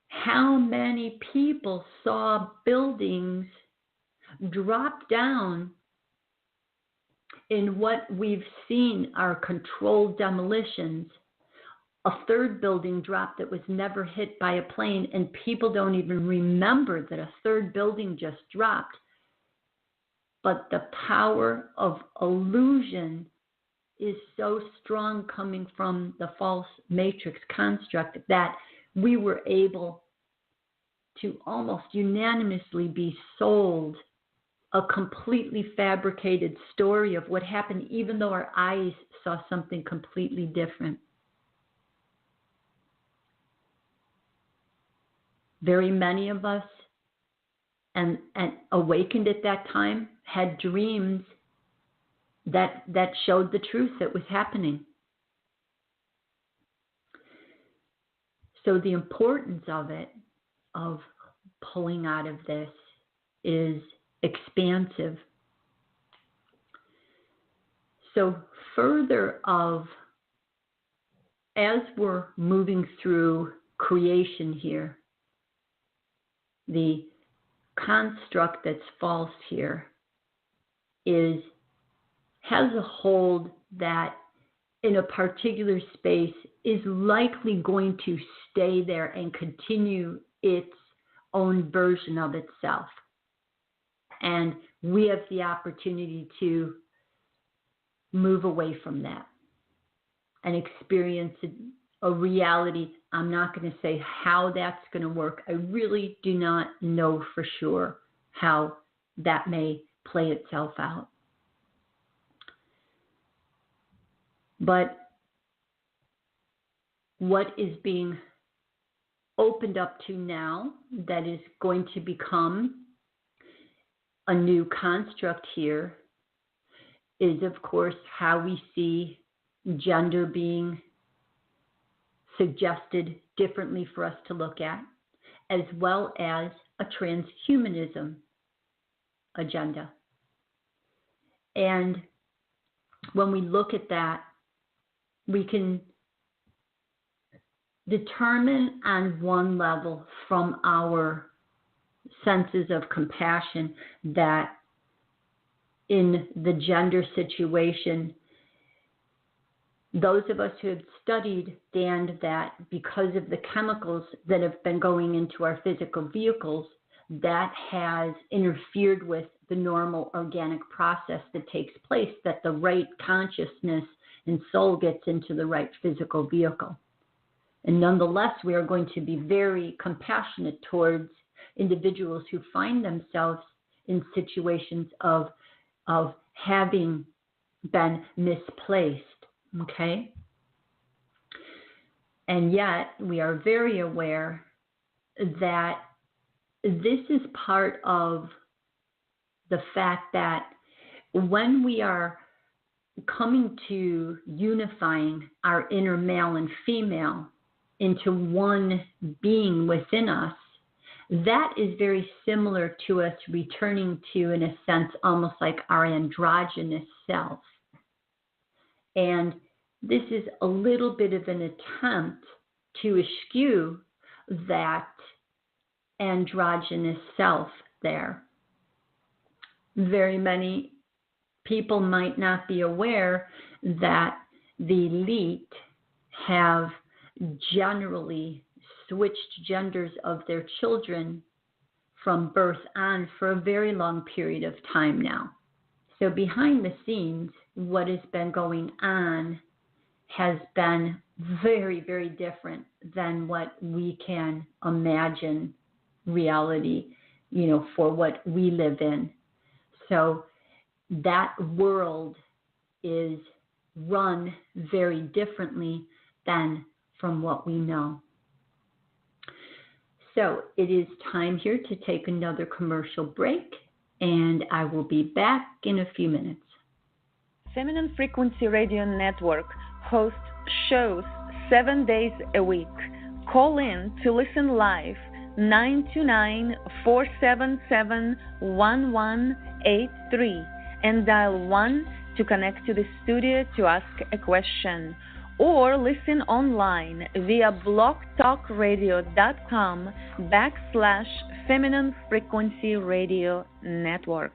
how many people saw buildings drop down in what we've seen are controlled demolitions. A third building dropped that was never hit by a plane, and people don't even remember that a third building just dropped. But the power of illusion is so strong coming from the false matrix construct that we were able to almost unanimously be sold a completely fabricated story of what happened, even though our eyes saw something completely different. Very many of us, and awakened at that time, had dreams that showed the truth that was happening. So the importance of it, of pulling out of this, is expansive. So further of, as we're moving through creation here, the construct that's false here has a hold that in a particular space is likely going to stay there and continue its own version of itself. And we have the opportunity to move away from that and experience a reality. I'm not going to say how that's going to work. I really do not know for sure how that may play itself out. But what is being opened up to now that is going to become a new construct here is, of course, how we see gender being suggested differently for us to look at, as well as a transhumanism agenda. And when we look at that, we can determine on one level from our senses of compassion that in the gender situation, those of us who have studied that because of the chemicals that have been going into our physical vehicles, that has interfered with the normal organic process that takes place, that the right consciousness and soul gets into the right physical vehicle. And nonetheless, we are going to be very compassionate towards individuals who find themselves in situations of having been misplaced, okay? And yet, we are very aware that this is part of the fact that when we are coming to unifying our inner male and female into one being within us, that is very similar to us returning to, in a sense, almost like our androgynous self. And this is a little bit of an attempt to eschew that androgynous self there. Very many people might not be aware that the elite have generally switched genders of their children from birth on for a very long period of time now. So behind the scenes, what has been going on has been very, very different than what we can imagine reality, for what we live in. So that world is run very differently than from what we know. So it is time here to take another commercial break, and I will be back in a few minutes. Feminine Frequency Radio Network hosts shows 7 days a week. Call in to listen live 929-477-1183 and dial 1 to connect to the studio to ask a question, or listen online via blogtalkradio.com/Feminine Frequency Radio Network.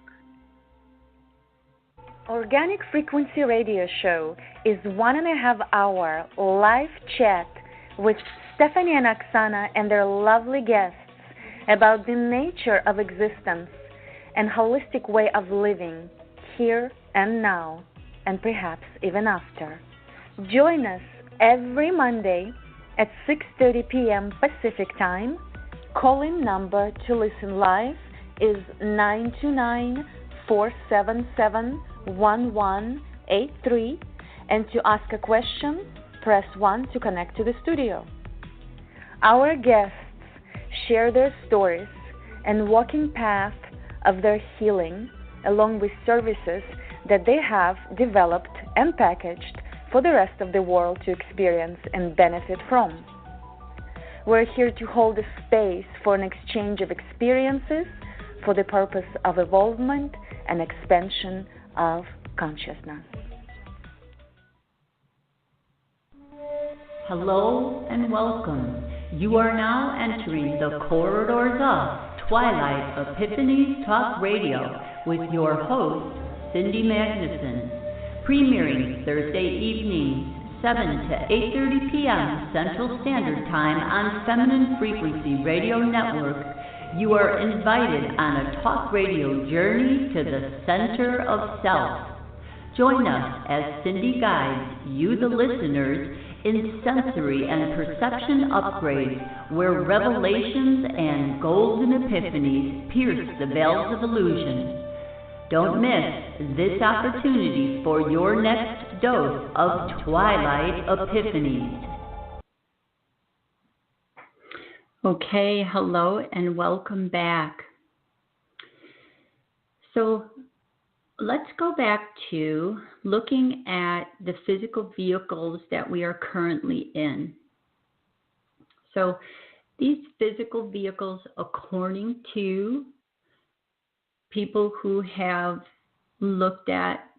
Organic Frequency Radio Show is 1.5 hour live chat with Stephanie and Oksana and their lovely guests about the nature of existence and holistic way of living here and now, and perhaps even after. Join us every Monday at 6:30 p.m. Pacific Time. Call-in number to listen live is 929-477-1183, and to ask a question, press 1 to connect to the studio. Our guests share their stories and walking path of their healing, along with services that they have developed and packaged for the rest of the world to experience and benefit from. We're here to hold a space for an exchange of experiences for the purpose of evolvement and expansion of consciousness. Hello and welcome. You are now entering the corridors of Twilight Epiphanies Talk Radio with your host, Cindy Magnuson, premiering Thursday evenings, 7 to 8:30 p.m. Central Standard Time on Feminine Frequency Radio Network. You are invited on a talk radio journey to the center of self. Join us as Cindy guides you, the listeners, in sensory and perception upgrades where revelations and golden epiphanies pierce the veils of illusion. Don't miss this opportunity for your next dose of Twilight Epiphanies. Okay, hello and welcome back. So let's go back to looking at the physical vehicles that we are currently in. So these physical vehicles, according to people who have looked at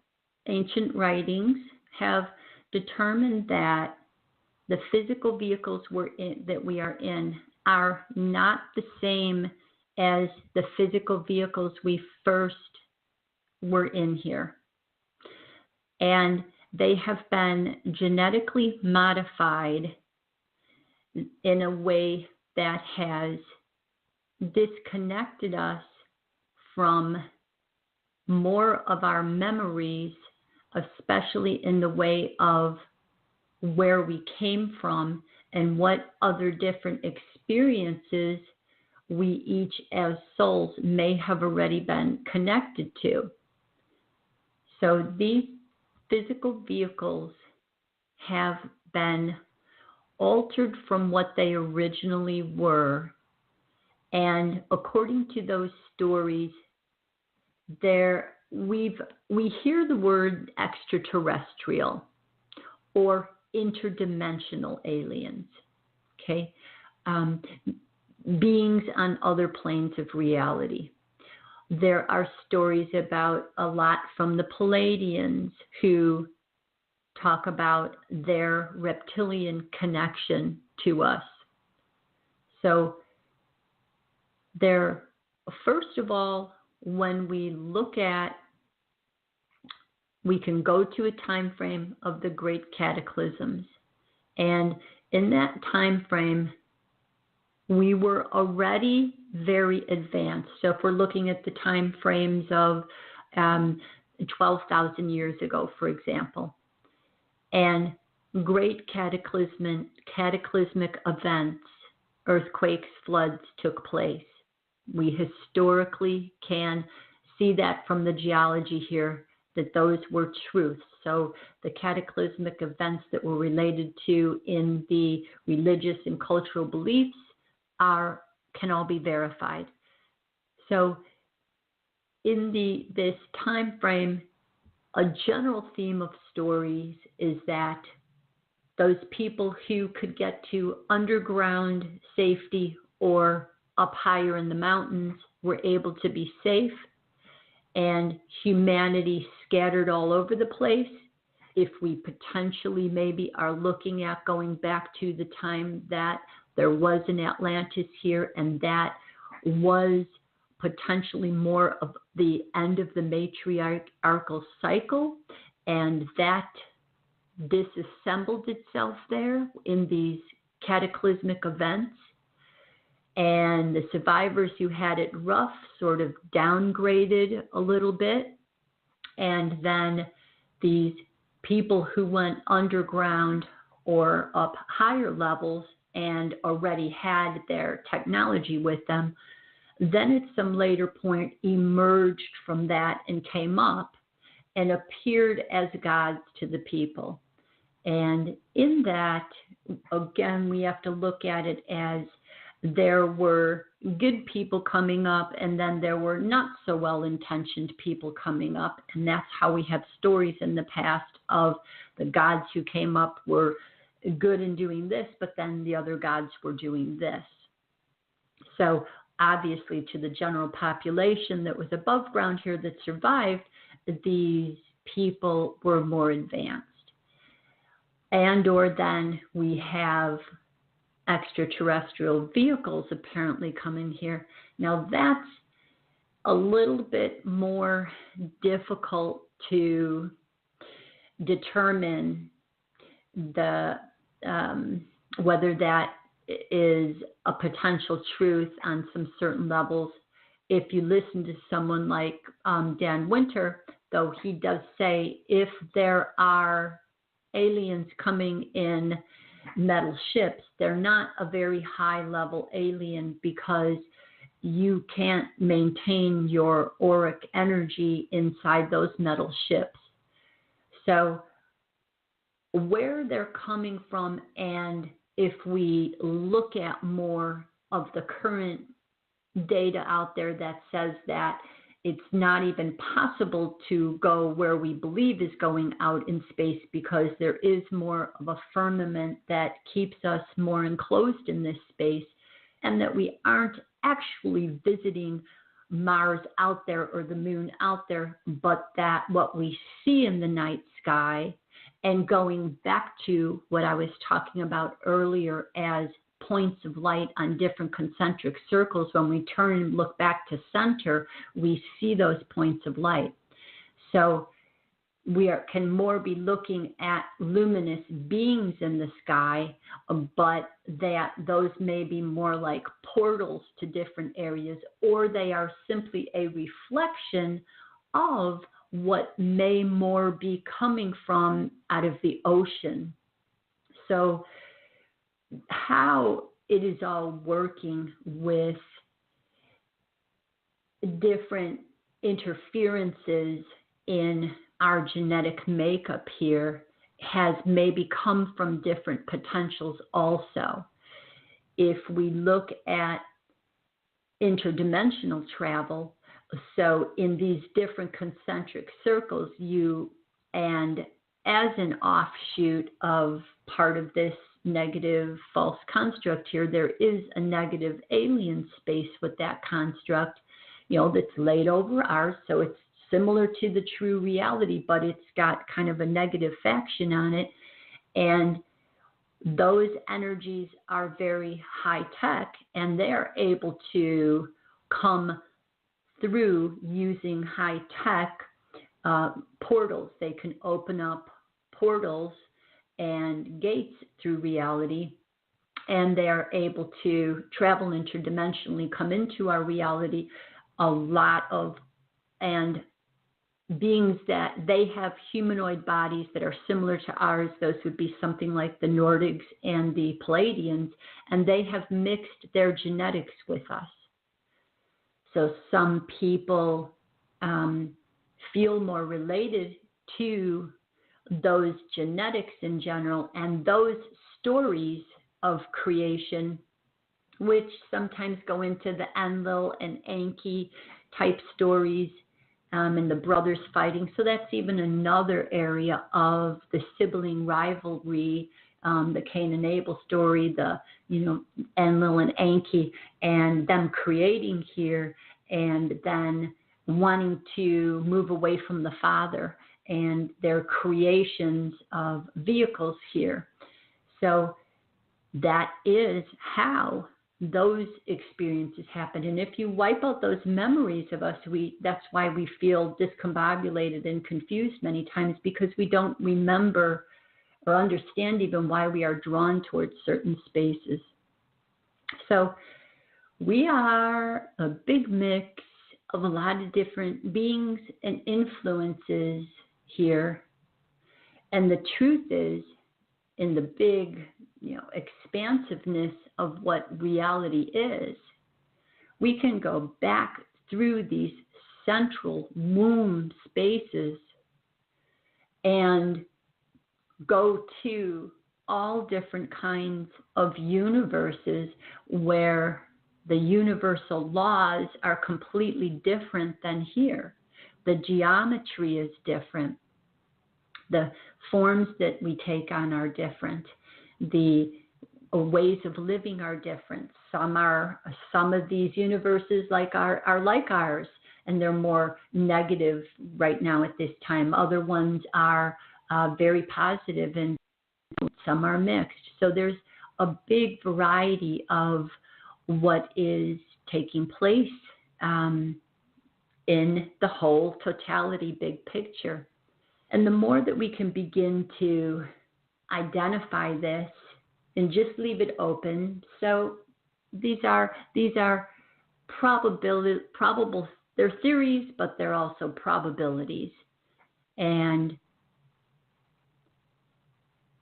ancient writings, have determined that the physical vehicles that we are in are not the same as the physical vehicles we first were in here. And they have been genetically modified in a way that has disconnected us from more of our memories, especially in the way of where we came from and what other different experiences we each as souls may have already been connected to. So these physical vehicles have been altered from what they originally were. And according to those stories, we hear the word extraterrestrial or interdimensional aliens, okay? Beings on other planes of reality. There are stories about a lot from the Palladians who talk about their reptilian connection to us. So there, first of all, when we look at, we can go to a time frame of the great cataclysms And in that time frame, we were already very advanced. So if we're looking at the time frames of 12,000 years ago, for example, and great cataclysmic events, earthquakes, floods took place. We historically can see that from the geology here, that those were truths. So the cataclysmic events that were related to in the religious and cultural beliefs can all be verified. So in this time frame, a general theme of stories is that those people who could get to underground safety or up higher in the mountains were able to be safe, and humanity scattered all over the place. If we potentially maybe are looking at going back to the time that there was an Atlantis here, and that was potentially more of the end of the matriarchal cycle, and that disassembled itself there in these cataclysmic events, and the survivors who had it rough sort of downgraded a little bit, and then these people who went underground or up higher levels and already had their technology with them, then at some later point emerged from that and came up and appeared as gods to the people. And in that, again, we have to look at it as there were good people coming up, and then there were not so well-intentioned people coming up. And that's how we have stories in the past of the gods who came up were good in doing this, but then the other gods were doing this. So obviously to the general population that was above ground here that survived, these people were more advanced. And or then we have extraterrestrial vehicles apparently coming here. Now that's a little bit more difficult to determine whether that is a potential truth on some certain levels. If you listen to someone like Dan Winter, though, he does say if there are aliens coming in metal ships, they're not a very high level alien because you can't maintain your auric energy inside those metal ships. So where they're coming from, and if we look at more of the current data out there that says that it's not even possible to go where we believe is going out in space because there is more of a firmament that keeps us more enclosed in this space, and that we aren't actually visiting Mars out there or the moon out there, but that what we see in the night sky, and going back to what I was talking about earlier as points of light on different concentric circles, when we turn and look back to center, we see those points of light. So we can more be looking at luminous beings in the sky, but that those may be more like portals to different areas, or they are simply a reflection of what may more be coming from out of the ocean. So how it is all working with different interferences in our genetic makeup here has maybe come from different potentials also. If we look at interdimensional travel, so in these different concentric circles, and as an offshoot of part of this negative false construct here, there is a negative alien space with that construct, that's laid over ours. So it's similar to the true reality, but it's got kind of a negative faction on it. And those energies are very high tech, and they're able to come through using high tech portals. They can open up portals and gates through reality, and they are able to travel interdimensionally, come into our reality. A lot of and beings that they have humanoid bodies that are similar to ours. Those would be something like the Nordics and the Palladians, and they have mixed their genetics with us. So some people feel more related to those genetics in general and those stories of creation, which sometimes go into the Enlil and Enki type stories, and the brothers fighting. So that's even another area of the sibling rivalry, the Cain and Abel story, the Enlil and Enki, and them creating here and then wanting to move away from the Father and their creations of vehicles here. So that is how those experiences happen. And if you wipe out those memories of us, that's why we feel discombobulated and confused many times, because we don't remember or understand even why we are drawn towards certain spaces. So we are a big mix of a lot of different beings and influences here. And the truth is, in the big, expansiveness of what reality is, we can go back through these central womb spaces and go to all different kinds of universes where the universal laws are completely different than here. The geometry is different. The forms that we take on are different. The ways of living are different. Some of these universes are like ours, and they're more negative right now at this time. Other ones are very positive, and some are mixed. So there's a big variety of what is taking place in the whole totality, big picture. And the more that we can begin to identify this and just leave it open. So these are probable, they're theories, but they're also probabilities. And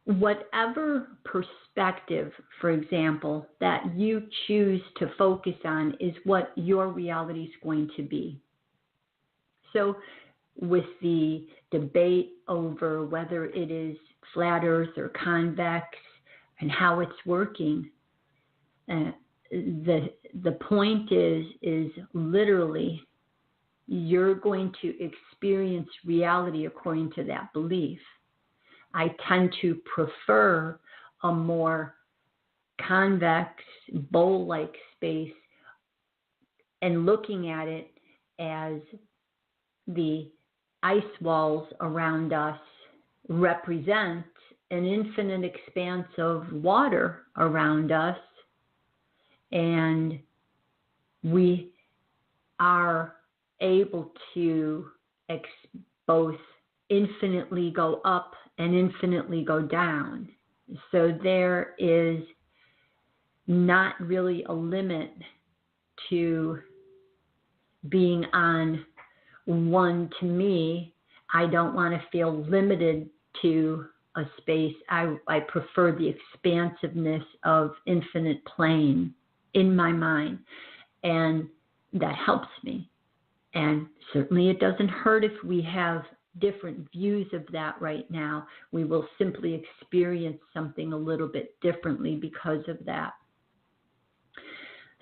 whatever perspective, for example, that you choose to focus on is what your reality is going to be. So with the debate over whether it is flat earth or convex and how it's working, the point is literally you're going to experience reality according to that belief. I tend to prefer a more convex, bowl-like space and looking at it as the ice walls around us represent an infinite expanse of water around us, and we are able to both infinitely go up and infinitely go down. So there is not really a limit to being on one. To me, I don't want to feel limited to a space. I prefer the expansiveness of infinite plane in my mind, and that helps me. And certainly it doesn't hurt if we have different views of that right now. We will simply experience something a little bit differently because of that.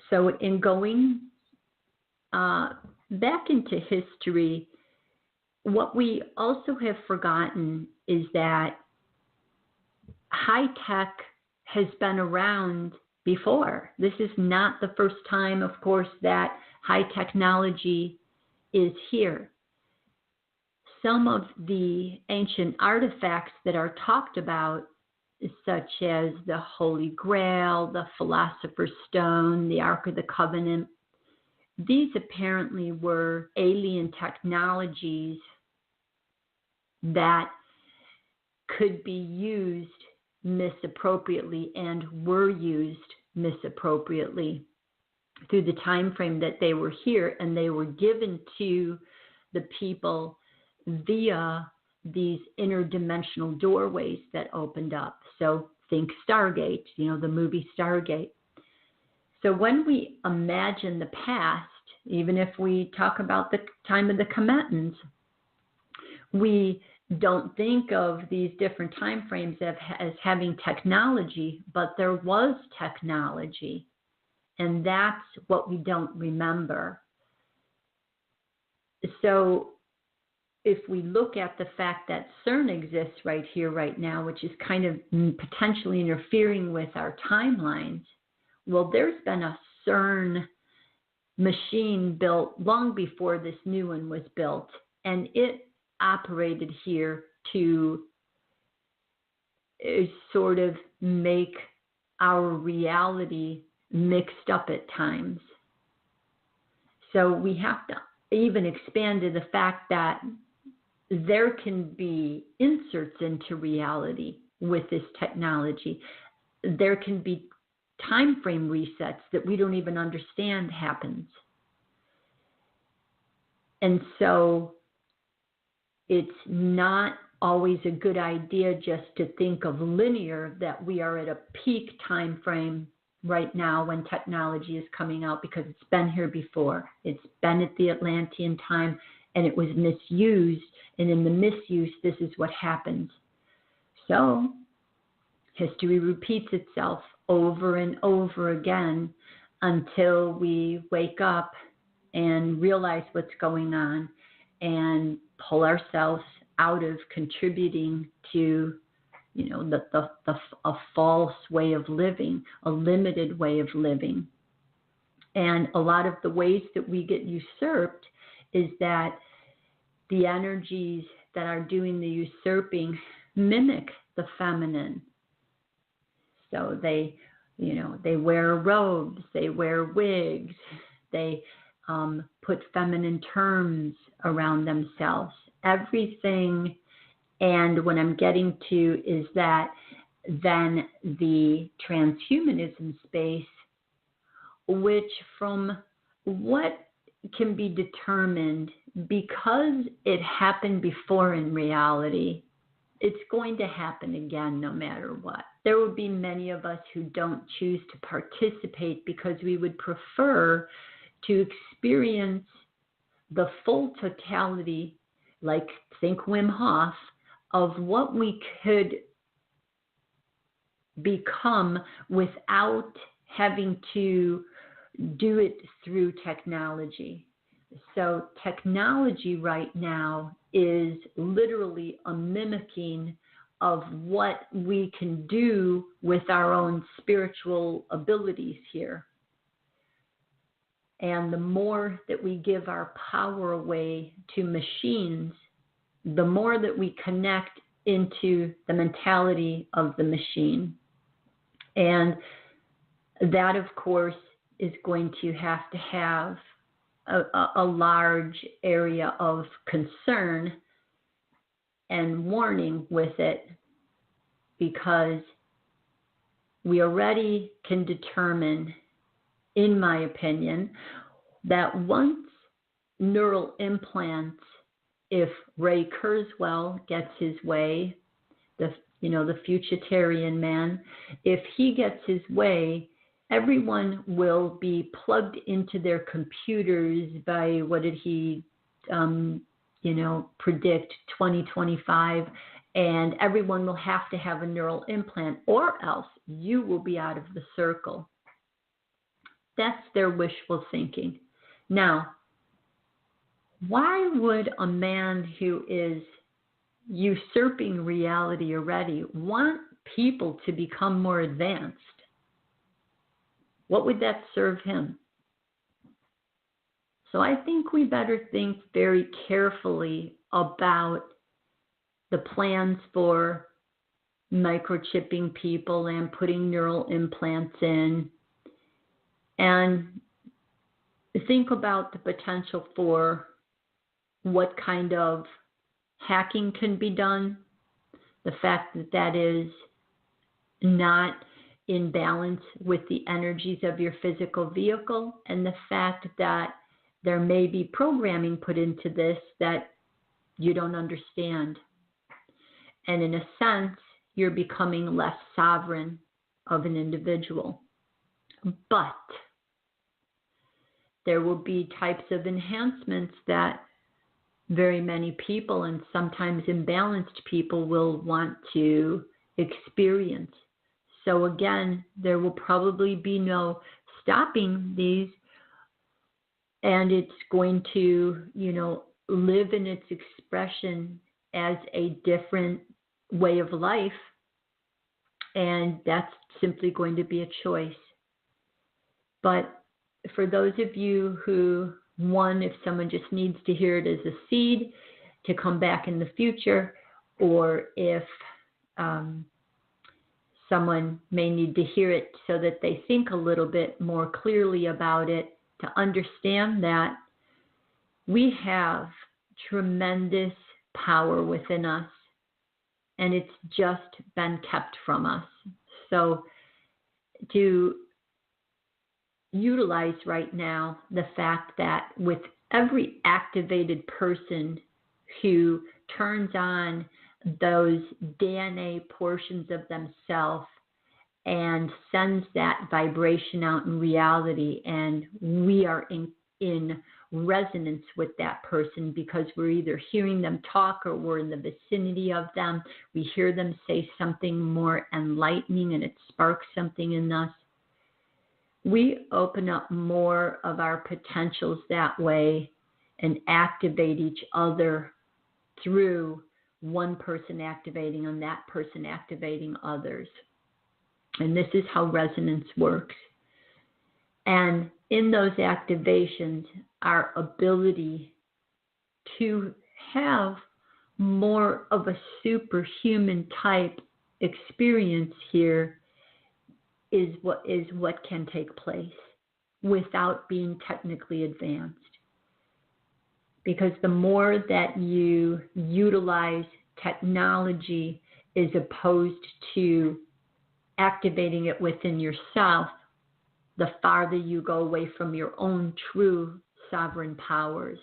So in going back into history, what we also have forgotten is that high tech has been around before. This is not the first time, of course, that high technology is here. Some of the ancient artifacts that are talked about, such as the Holy Grail, the Philosopher's Stone, the Ark of the Covenant, these apparently were alien technologies that could be used misappropriately and were used misappropriately through the time frame that they were here, and they were given to the people via these interdimensional doorways that opened up. So think Stargate, the movie Stargate. So when we imagine the past, even if we talk about the time of the Cometans, we don't think of these different time frames as having technology, but there was technology. And that's what we don't remember. So if we look at the fact that CERN exists right here, right now, which is kind of potentially interfering with our timelines, well, there's been a CERN machine built long before this new one was built, and it operated here to sort of make our reality mixed up at times. So we have to even expand to the fact that there can be inserts into reality with this technology. There can be time frame resets that we don't even understand happens. And so it's not always a good idea just to think of linear, that we are at a peak time frame right now when technology is coming out, because it's been here before. It's been at the Atlantean time, and it was misused, and in the misuse, this is what happens. So history repeats itself over and over again until we wake up and realize what's going on and pull ourselves out of contributing to a false way of living, a limited way of living. And a lot of the ways that we get usurped is that the energies that are doing the usurping mimic the feminine. So they wear robes, they wear wigs, they put feminine terms around themselves, everything. And what I'm getting to is that then the transhumanism space, which from what can be determined, because it happened before in reality, it's going to happen again no matter what. There will be many of us who don't choose to participate because we would prefer to experience the full totality, like think Wim Hof, of what we could become without having to do it through technology. So technology right now is literally a mimicking of what we can do with our own spiritual abilities here. And the more that we give our power away to machines, the more that we connect into the mentality of the machine. And that, of course, is going to have a large area of concern and warning with it, because we already can determine, in my opinion, that once neural implants, if Ray Kurzweil gets his way, the futurtarian man, if he gets his way, everyone will be plugged into their computers by, what did he, predict, 2025, and everyone will have to have a neural implant, or else you will be out of the circle. That's their wishful thinking. Now, why would a man who is usurping reality already want people to become more advanced? What would that serve him? So I think we better think very carefully about the plans for microchipping people and putting neural implants in, and think about the potential for what kind of hacking can be done. The fact that is not in balance with the energies of your physical vehicle, and the fact that there may be programming put into this that you don't understand. And in a sense, you're becoming less sovereign of an individual. But there will be types of enhancements that very many people, and sometimes imbalanced people, will want to experience. So again, there will probably be no stopping these, and it's going to, live in its expression as a different way of life, and that's simply going to be a choice. But for those of you who, one, if someone just needs to hear it as a seed to come back in the future, or if someone may need to hear it so that they think a little bit more clearly about it, to understand that we have tremendous power within us, and it's just been kept from us. So to utilize right now the fact that with every activated person who turns on those DNA portions of themselves and sends that vibration out in reality, and we are in resonance with that person because we're either hearing them talk or we're in the vicinity of them. We hear them say something more enlightening and it sparks something in us. We open up more of our potentials that way and activate each other through one person activating and that person activating others. And this is how resonance works. And in those activations, our ability to have more of a superhuman type experience here is what can take place without being technically advanced. Because the more that you utilize technology as opposed to activating it within yourself, the farther you go away from your own true sovereign powers.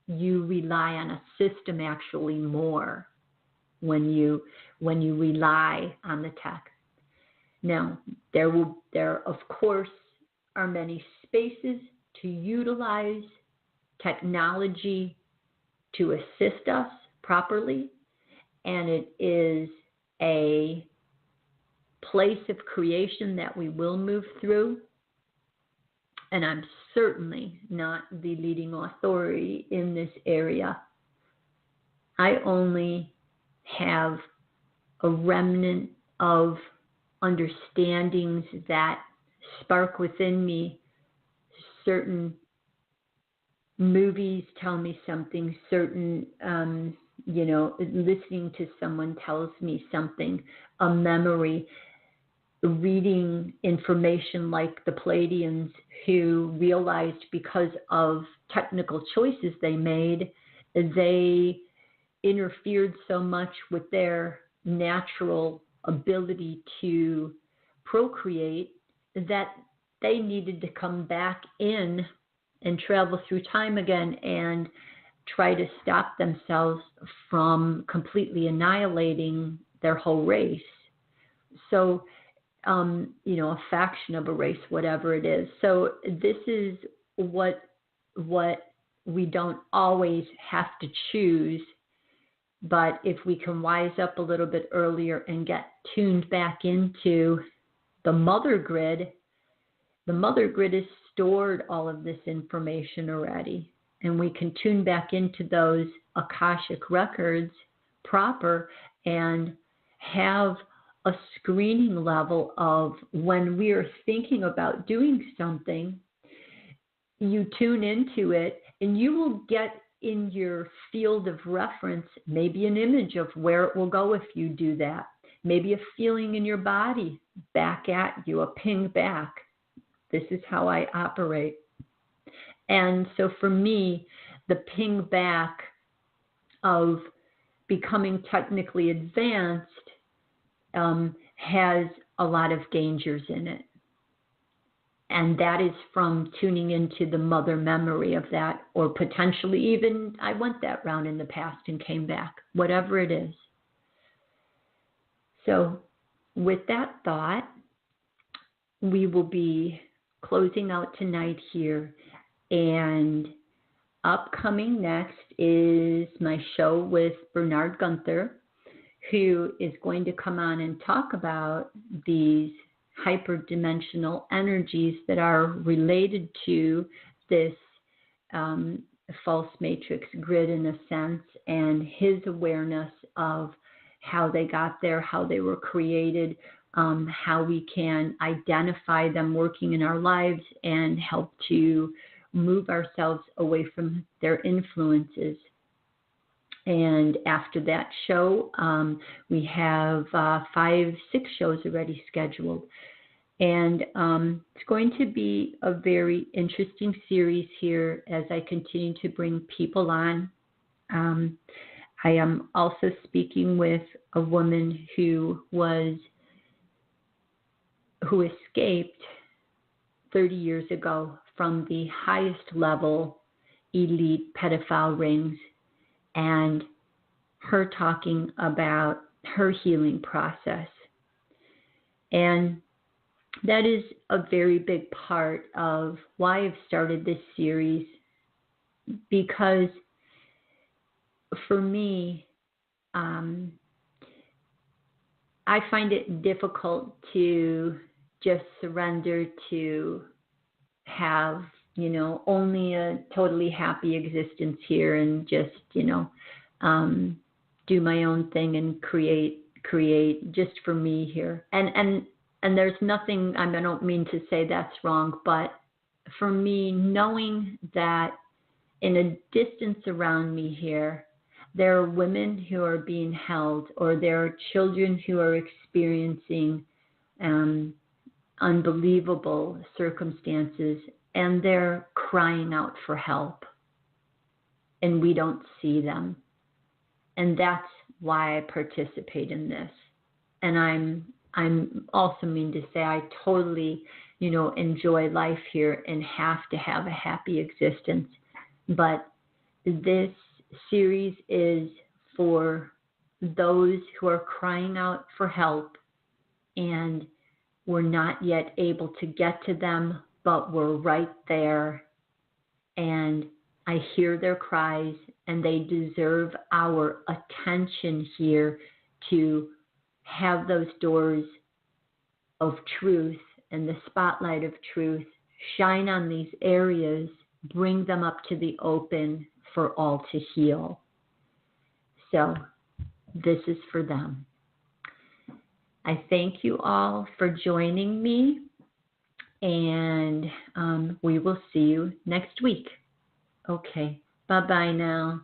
You rely on a system actually more when you rely on the tech. Now, there of course are many spaces to utilize technology to assist us properly, and it is a place of creation that we will move through. And I'm certainly not the leading authority in this area. I only have a remnant of understandings that spark within me. Certain movies tell me something, certain, listening to someone tells me something, a memory, reading information like the Pleiadians, who realized because of technical choices they made, they interfered so much with their natural ability to procreate that they needed to come back in and travel through time again and try to stop themselves from completely annihilating their whole race. So, a faction of a race, whatever it is. So this is what we don't always have to choose, but if we can wise up a little bit earlier and get tuned back into the mother grid has stored all of this information already, and we can tune back into those Akashic records proper and have a screening level of when we are thinking about doing something. You tune into it and you will get in your field of reference maybe an image of where it will go if you do that. Maybe a feeling in your body back at you, a ping back. This is how I operate. And so for me, the ping back of becoming technically advanced has a lot of dangers in it. And that is from tuning into the mother memory of that, or potentially even I went that round in the past and came back, whatever it is. So with that thought, we will be closing out tonight here. And upcoming next is my show with Bernard Gunther, who is going to come on and talk about these hyperdimensional energies that are related to this false matrix grid in a sense, and his awareness of how they got there, how they were created, how we can identify them working in our lives and help to move ourselves away from their influences. And after that show, we have 5-6 shows already scheduled. And it's going to be a very interesting series here as I continue to bring people on. I am also speaking with a woman who escaped 30 years ago from the highest level elite pedophile rings, and her talking about her healing process. And that is a very big part of why I've started this series, because for me, I find it difficult to just surrender to have, only a totally happy existence here and just, do my own thing and create just for me here. And there's nothing, I don't mean to say that's wrong, but for me, knowing that in a distance around me here, there are women who are being held, or there are children who are experiencing unbelievable circumstances, and they're crying out for help, and we don't see them. And that's why I participate in this. And I'm also mean to say I totally, enjoy life here and have to have a happy existence. But this series is for those who are crying out for help, and we're not yet able to get to them, but we're right there. And I hear their cries, and they deserve our attention here to have those doors of truth and the spotlight of truth shine on these areas, bring them up to the open for all to heal. So this is for them. I thank you all for joining me, and we will see you next week. Okay, bye-bye now.